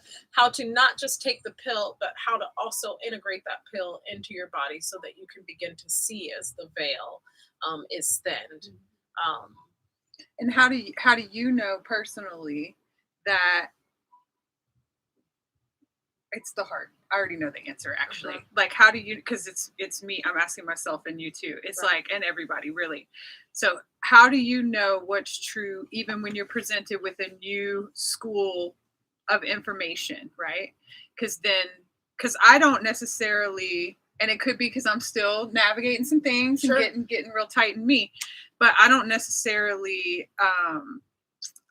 not just take the pill, but how to also integrate that pill into your body so that you can begin to see as the veil is thinned.
And how do you know personally that it's the heart? I already know the answer, actually. Like, how do you, because it's me, I'm asking myself and you too. It's right. Like, and everybody really. So how do you know what's true, even when you're presented with a new school of information, right? Because I don't necessarily, and it could be because I'm still navigating some things and getting real tight in me, but I don't necessarily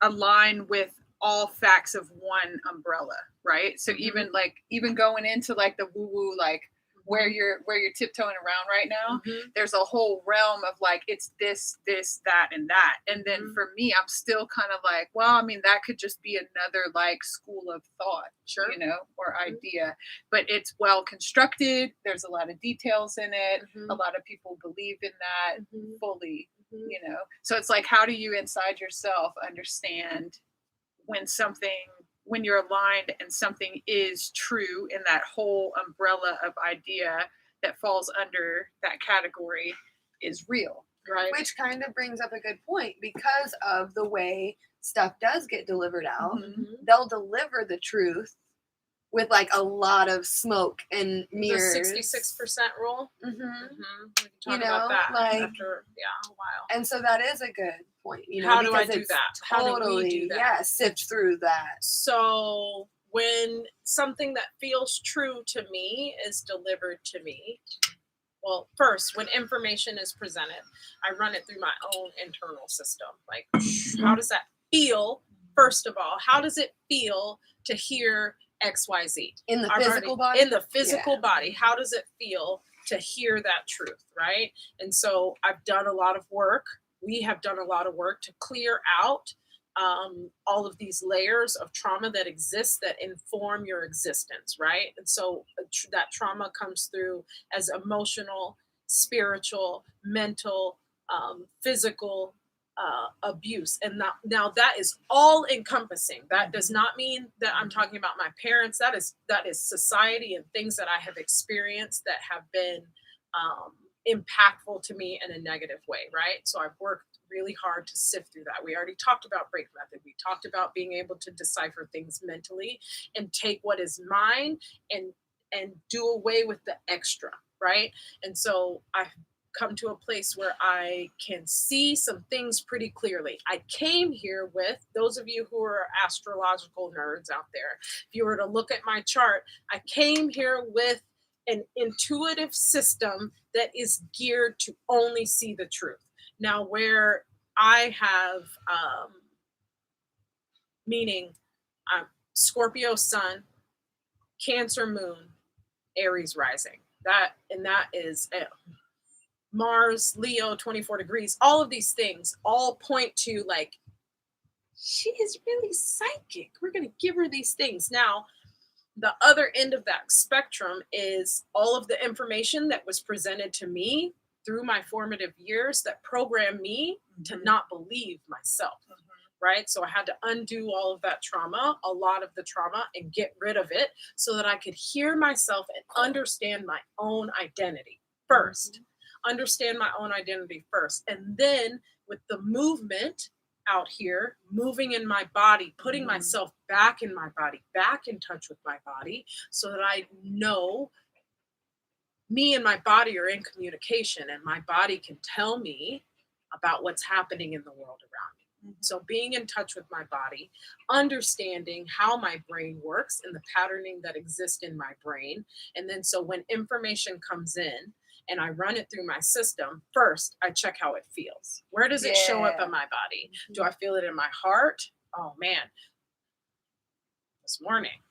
align with all facts of one umbrella, right? So even going into like the woo-woo, like where you're tiptoeing around right now, there's a whole realm of like, it's this, that, and that. And then for me, I'm still kind of like, well, I mean, that could just be another like school of thought, or idea, but it's well constructed. There's a lot of details in it. A lot of people believe in that fully, so it's like, how do you inside yourself understand when you're aligned and something is true in that whole umbrella of idea that falls under that category is real, right?
Which kind of brings up a good point, because of the way stuff does get delivered out. They'll deliver the truth with like a lot of smoke and mirrors.
The 66% rule. We can talk about that after a while.
And so that is a good point.
How do I do that? How do we do that?
Yeah, sift through that.
So when something that feels true to me is delivered to me, well, first, when information is presented, I run it through my own internal system. Like, how does that feel? First of all, how does it feel to hear XYZ?
In the physical body?
In the physical body. How does it feel to hear that truth, right? And so I've done a lot of work. We have done a lot of work to clear out all of these layers of trauma that exist that inform your existence, right? And so that trauma comes through as emotional, spiritual, mental, physical abuse. And now that is all encompassing. That does not mean that I'm talking about my parents. That is society and things that I have experienced that have been impactful to me in a negative way, right? So I've worked really hard to sift through that. We already talked about break method. We talked about being able to decipher things mentally and take what is mine and do away with the extra, right? And so I've come to a place where I can see some things pretty clearly. I came here with, those of you who are astrological nerds out there, if you were to look at my chart, I came here with an intuitive system that is geared to only see the truth. Now, where I have, meaning Scorpio sun, Cancer moon, Aries rising. That is Mars, Leo, 24 degrees. All of these things all point to like, she is really psychic. We're going to give her these things. Now, the other end of that spectrum is all of the information that was presented to me through my formative years that programmed me to not believe myself, right? So I had to undo all of that trauma, a lot of the trauma, and get rid of it so that I could hear myself and understand my own identity first. Understand my own identity first. And then with the movement out here, moving in my body, putting myself back in my body, back in touch with my body, so that I know me and my body are in communication and my body can tell me about what's happening in the world around me. So being in touch with my body, understanding how my brain works and the patterning that exists in my brain. And then so when information comes in and I run it through my system, first I check how it feels. Where does it show up in my body? Do I feel it in my heart? Oh man, this morning,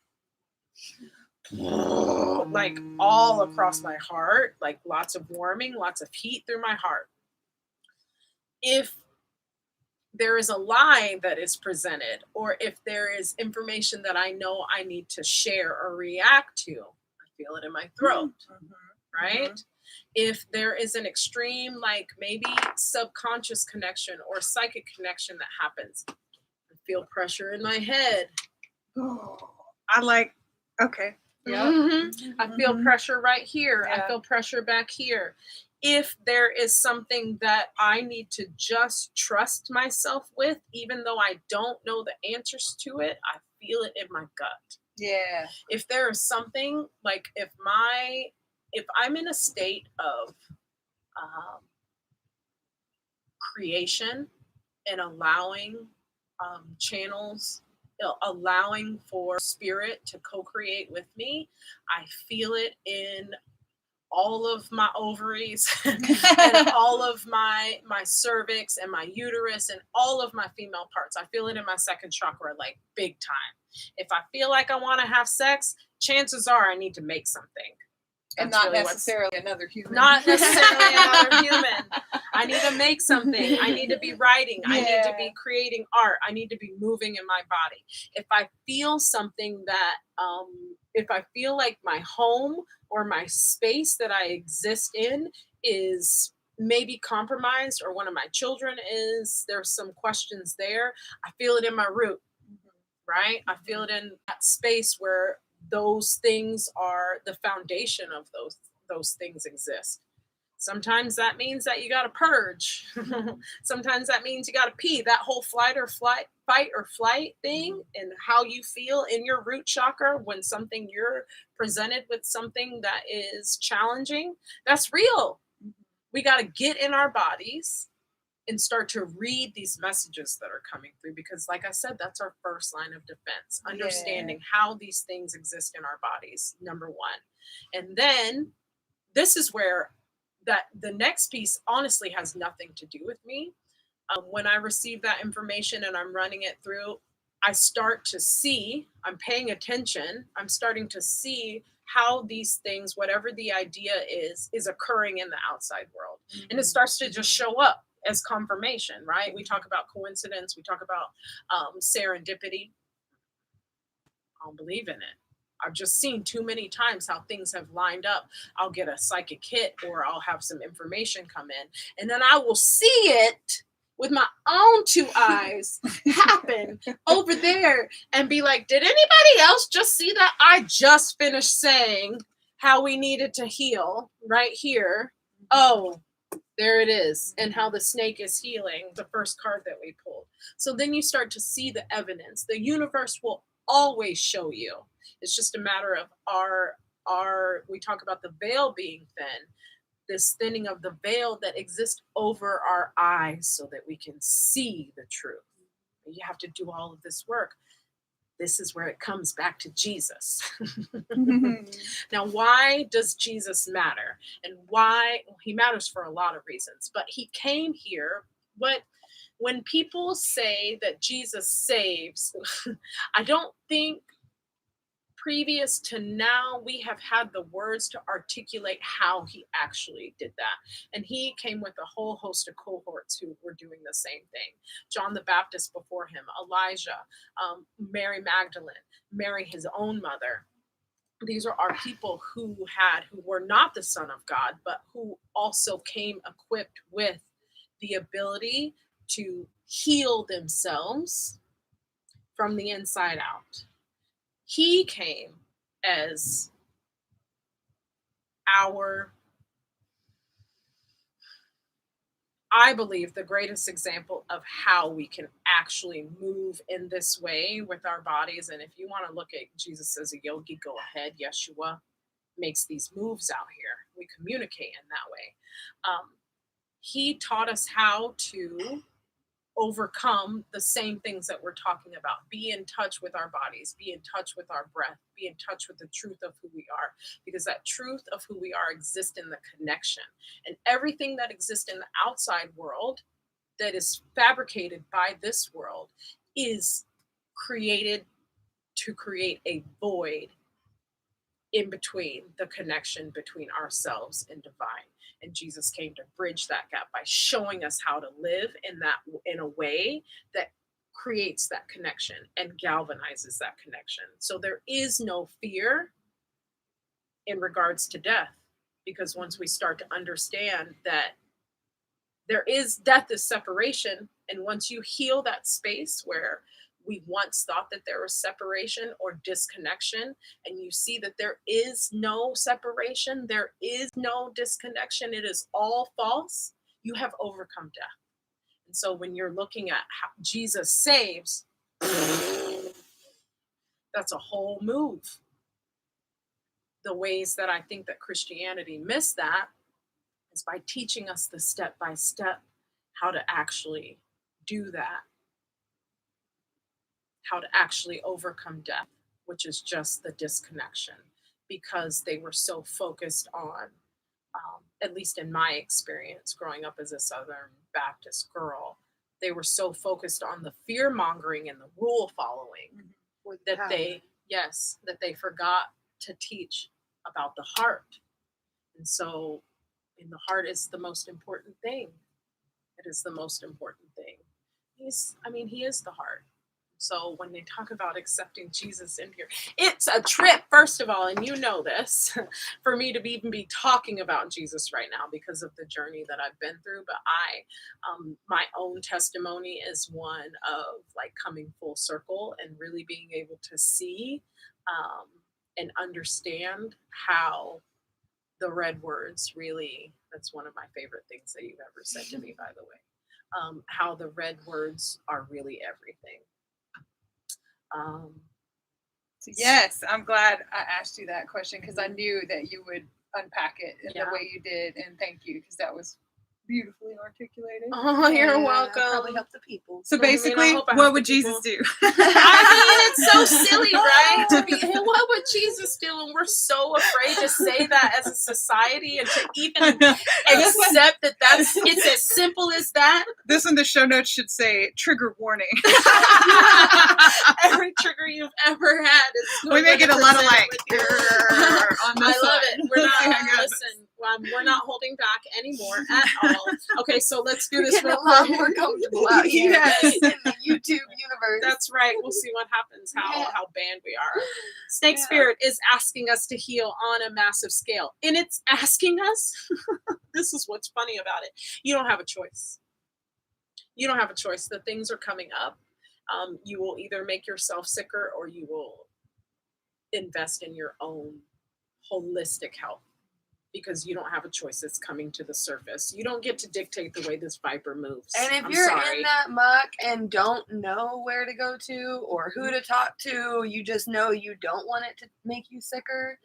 like all across my heart, like lots of warming, lots of heat through my heart. If there is a lie that is presented, or if there is information that I know I need to share or react to, I feel it in my throat, right? If there is an extreme, like maybe subconscious connection or psychic connection that happens, I feel pressure in my head.
I like, okay.
Yeah. I feel pressure right here. Yeah. I feel pressure back here. If there is something that I need to just trust myself with, even though I don't know the answers to it, I feel it in my gut.
Yeah.
If there is something, like if I'm in a state of creation and allowing channels, allowing for spirit to co-create with me, I feel it in all of my ovaries and all of my cervix and my uterus and all of my female parts. I feel it in my second chakra, like big time. If I feel like I want to have sex, chances are I need to make something.
And not really necessarily another human.
Not necessarily another human. I need to make something. I need to be writing. I need to be creating art. I need to be moving in my body. If I feel something that, if I feel like my home or my space that I exist in is maybe compromised, or one of my children is, there's some questions there, I feel it in my root, right? I feel it in that space where those things are the foundation of those things exist. Sometimes that means that you got to purge. Sometimes that means you got to pee. That whole fight or flight thing, and how you feel in your root chakra when you're presented with something that is challenging, that's real. We got to get in our bodies and start to read these messages that are coming through, because like I said, that's our first line of defense, understanding how these things exist in our bodies, number one. And then this is where that the next piece honestly has nothing to do with me. When I receive that information and I'm running it through, I start to see, I'm paying attention, I'm starting to see how these things, whatever the idea is occurring in the outside world. And it starts to just show up as confirmation, right? We talk about coincidence, we talk about serendipity. I don't believe in it. I've just seen too many times how things have lined up. I'll get a psychic hit or I'll have some information come in, and then I will see it with my own two eyes happen over there and be like, did anybody else just see that? I just finished saying how we needed to heal right here. Oh, there it is. And how the snake is healing, the first card that we pulled. So then you start to see the evidence. The universe will always show you. It's just a matter of we talk about the veil being thin, this thinning of the veil that exists over our eyes so that we can see the truth. You have to do all of this work. This is where it comes back to Jesus. Now, why does Jesus matter? And why? Well, he matters for a lot of reasons, but he came here. When people say that Jesus saves, I don't think previous to now we have had the words to articulate how he actually did that. And he came with a whole host of cohorts who were doing the same thing. John the Baptist before him, Elijah, Mary Magdalene, Mary, his own mother. These are our people who were not the Son of God, but who also came equipped with the ability to heal themselves from the inside out. He came as I believe, the greatest example of how we can actually move in this way with our bodies. And if you want to look at Jesus as a yogi, go ahead. Yeshua makes these moves out here. We communicate in that way. He taught us how to overcome the same things that we're talking about. Be in touch with our bodies, be in touch with our breath, be in touch with the truth of who we are, because that truth of who we are exists in the connection. And everything that exists in the outside world that is fabricated by this world is created to create a void in between the connection between ourselves and divine. And Jesus came to bridge that gap by showing us how to live in a way that creates that connection and galvanizes that connection. So there is no fear in regards to death, because once we start to understand that death is separation, and once you heal that space where we once thought that there was separation or disconnection, and you see that there is no separation, there is no disconnection, it is all false, you have overcome death. And so when you're looking at how Jesus saves, that's a whole move. The ways that I think that Christianity missed that is by teaching us the step-by-step how to actually do that. How to actually overcome death, which is just the disconnection, because they were so focused on, at least in my experience growing up as a Southern Baptist girl, they were so focused on the fear mongering and the rule following that they forgot to teach about the heart. And so in the heart is the most important thing. It is the most important thing. He is the heart. So when they talk about accepting Jesus in here, it's a trip, first of all, and you know this, for me to even be talking about Jesus right now because of the journey that I've been through. But my own testimony is one of like coming full circle and really being able to see and understand how the red words really, that's one of my favorite things that you've ever said to me, by the way, how the red words are really everything.
So yes, I'm glad I asked you that question, because I knew that you would unpack it in the way you did, and thank you, because that was beautifully articulated.
Oh, you're
Probably
welcome.
help the people.
So
I mean, I
basically,
hope I
what
help
would
the people.
Jesus do?
I mean, it's so silly, right? To be, what would Jesus do? And we're so afraid to say that as a society and to even
And this one,
accept that it's as simple as that.
this one, the show notes should say trigger warning.
Every trigger you've ever had is
We may get a lot of like
with you.
on this
I love
side.
it. We're
Let's see how
not
it goes.
we're not holding back anymore at all. Okay, so let's do
We're
this
getting
real
a lot
quick.
more comfortable out here
Yes.
in the YouTube universe.
That's right. We'll see what happens, how banned we are. Snake
Yeah.
Spirit is asking us to heal on a massive scale. And it's asking us, this is what's funny about it. You don't have a choice. You don't have a choice. The things are coming up. You will either make yourself sicker or you will invest in your own holistic health, because you don't have a choice. It's coming to the surface. You don't get to dictate the way this viper moves.
And if
I'm
you're
sorry.
in that muck and don't know where to go to or who to talk to, you just know you don't want it to make you sicker,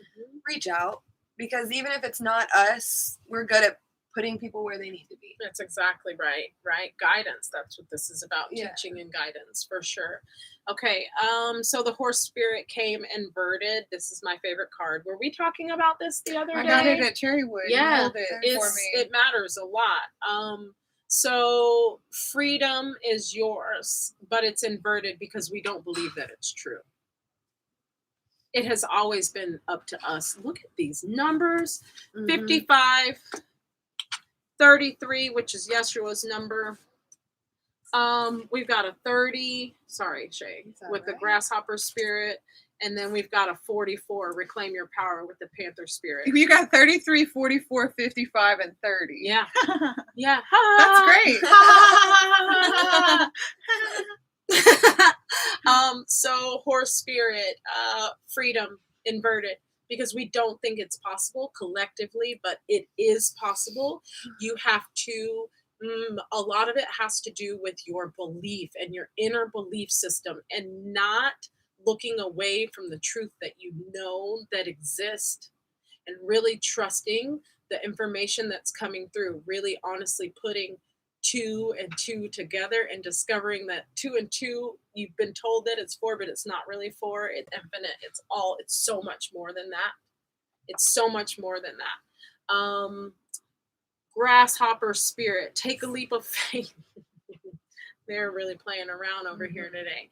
reach out. Because even if it's not us, we're good at putting people where they need to be.
That's exactly right. Guidance. That's what this is about.
Yeah.
Teaching and guidance, for sure. Okay. So the horse spirit came inverted. This is my favorite card. Were we talking about this the other
I
day?
got it at Cherrywood.
Yeah,
You held it for me.
It matters a lot. So freedom is yours, but it's inverted because we don't believe that it's true. It has always been up to us. Look at these numbers. 55, 33, which is Yeshua's number. We've got a 30, sorry, Shay, with the grasshopper spirit. And then we've got a 44, reclaim your power, with the panther spirit.
You got 33, 44, 55, and 30.
Yeah. Yeah.
That's great.
So horse spirit, freedom inverted, because we don't think it's possible collectively, but it is possible. You have to, a lot of it has to do with your belief and your inner belief system, and not looking away from the truth that you know that exists, and really trusting the information that's coming through, really honestly putting 2 and 2 together and discovering that 2 and 2, you've been told that it's 4, but it's not really 4. It's infinite. It's so much more than that. It's so much more than that. Grasshopper spirit, take a leap of faith. They're really playing around over here today.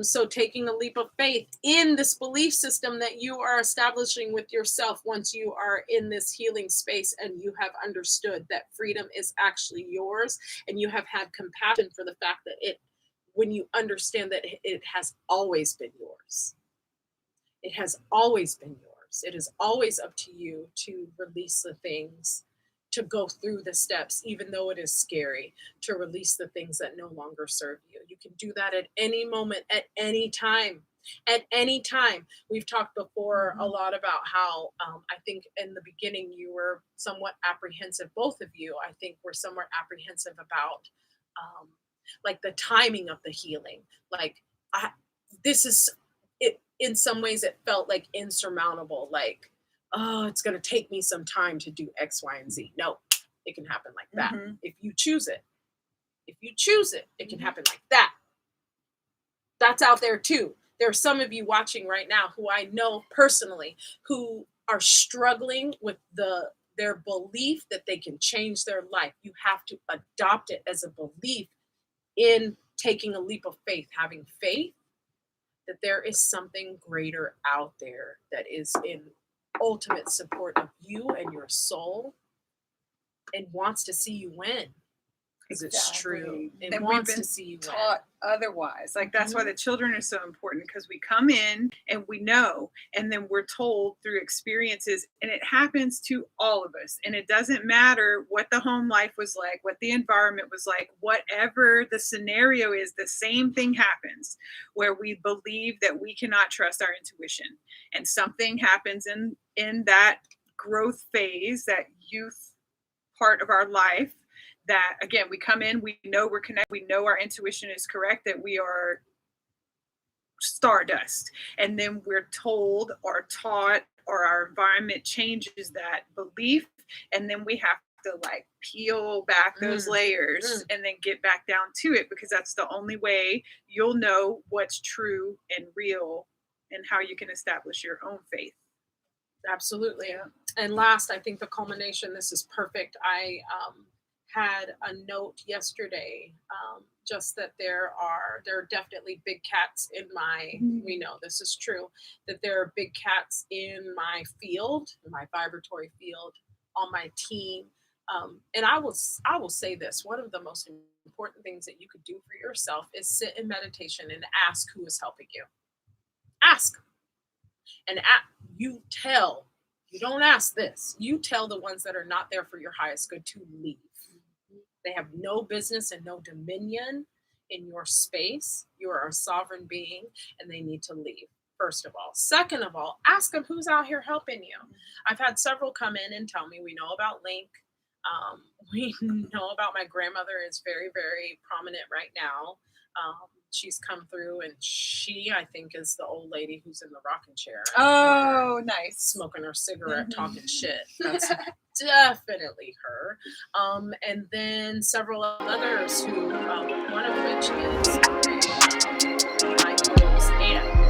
So taking a leap of faith in this belief system that you are establishing with yourself once you are in this healing space and you have understood that freedom is actually yours, and you have had compassion for the fact that when you understand that it has always been yours. It has always been yours. It is always up to you to release the things, to go through the steps, even though it is scary, to release the things that no longer serve you. You can do that at any moment, at any time. At any time. We've talked before a lot about how I think in the beginning you were somewhat apprehensive, both of you, I think were somewhat apprehensive about like the timing of the healing. Like in some ways it felt like insurmountable, like, oh, it's going to take me some time to do X, Y, and Z. No, it can happen like that. If you choose it. If you choose it, it can happen like that. That's out there too. There are some of you watching right now who I know personally who are struggling with their belief that they can change their life. You have to adopt it as a belief in taking a leap of faith, having faith that there is something greater out there that is in ultimate support of you and your soul and wants to see you win, because it's true. It
and
wants
we've been
to see you
taught otherwise. Like that's why the children are so important, because we come in and we know, and then we're told through experiences, and it happens to all of us. And it doesn't matter what the home life was like, what the environment was like, whatever the scenario is, the same thing happens where we believe that we cannot trust our intuition, and something happens in that growth phase, that youth part of our life, that again, we come in, we know we're connected, we know our intuition is correct, that we are stardust. And then we're told or taught, or our environment changes that belief. And then we have to like peel back those layers and then get back down to it, because that's the only way you'll know what's true and real and how you can establish your own faith.
Absolutely. And last, I think the culmination, this is perfect. I had a note yesterday, just that there are definitely big cats in my, we know this is true, that there are big cats in my field, in my vibratory field, on my team. And I will say this, one of the most important things that you could do for yourself is sit in meditation and ask who is helping you. Ask. And you don't ask this. You tell the ones that are not there for your highest good to leave. They have no business and no dominion in your space. You are a sovereign being and they need to leave, first of all. Second of all, ask them who's out here helping you. I've had several come in and tell me, we know about Link. We know about my grandmother is very, very prominent right now. She's come through, and she, I think, is the old lady who's in the rocking chair.
Oh, nice.
Smoking her cigarette, talking shit. That's definitely her. And then several others who, one of which is my girl's aunt.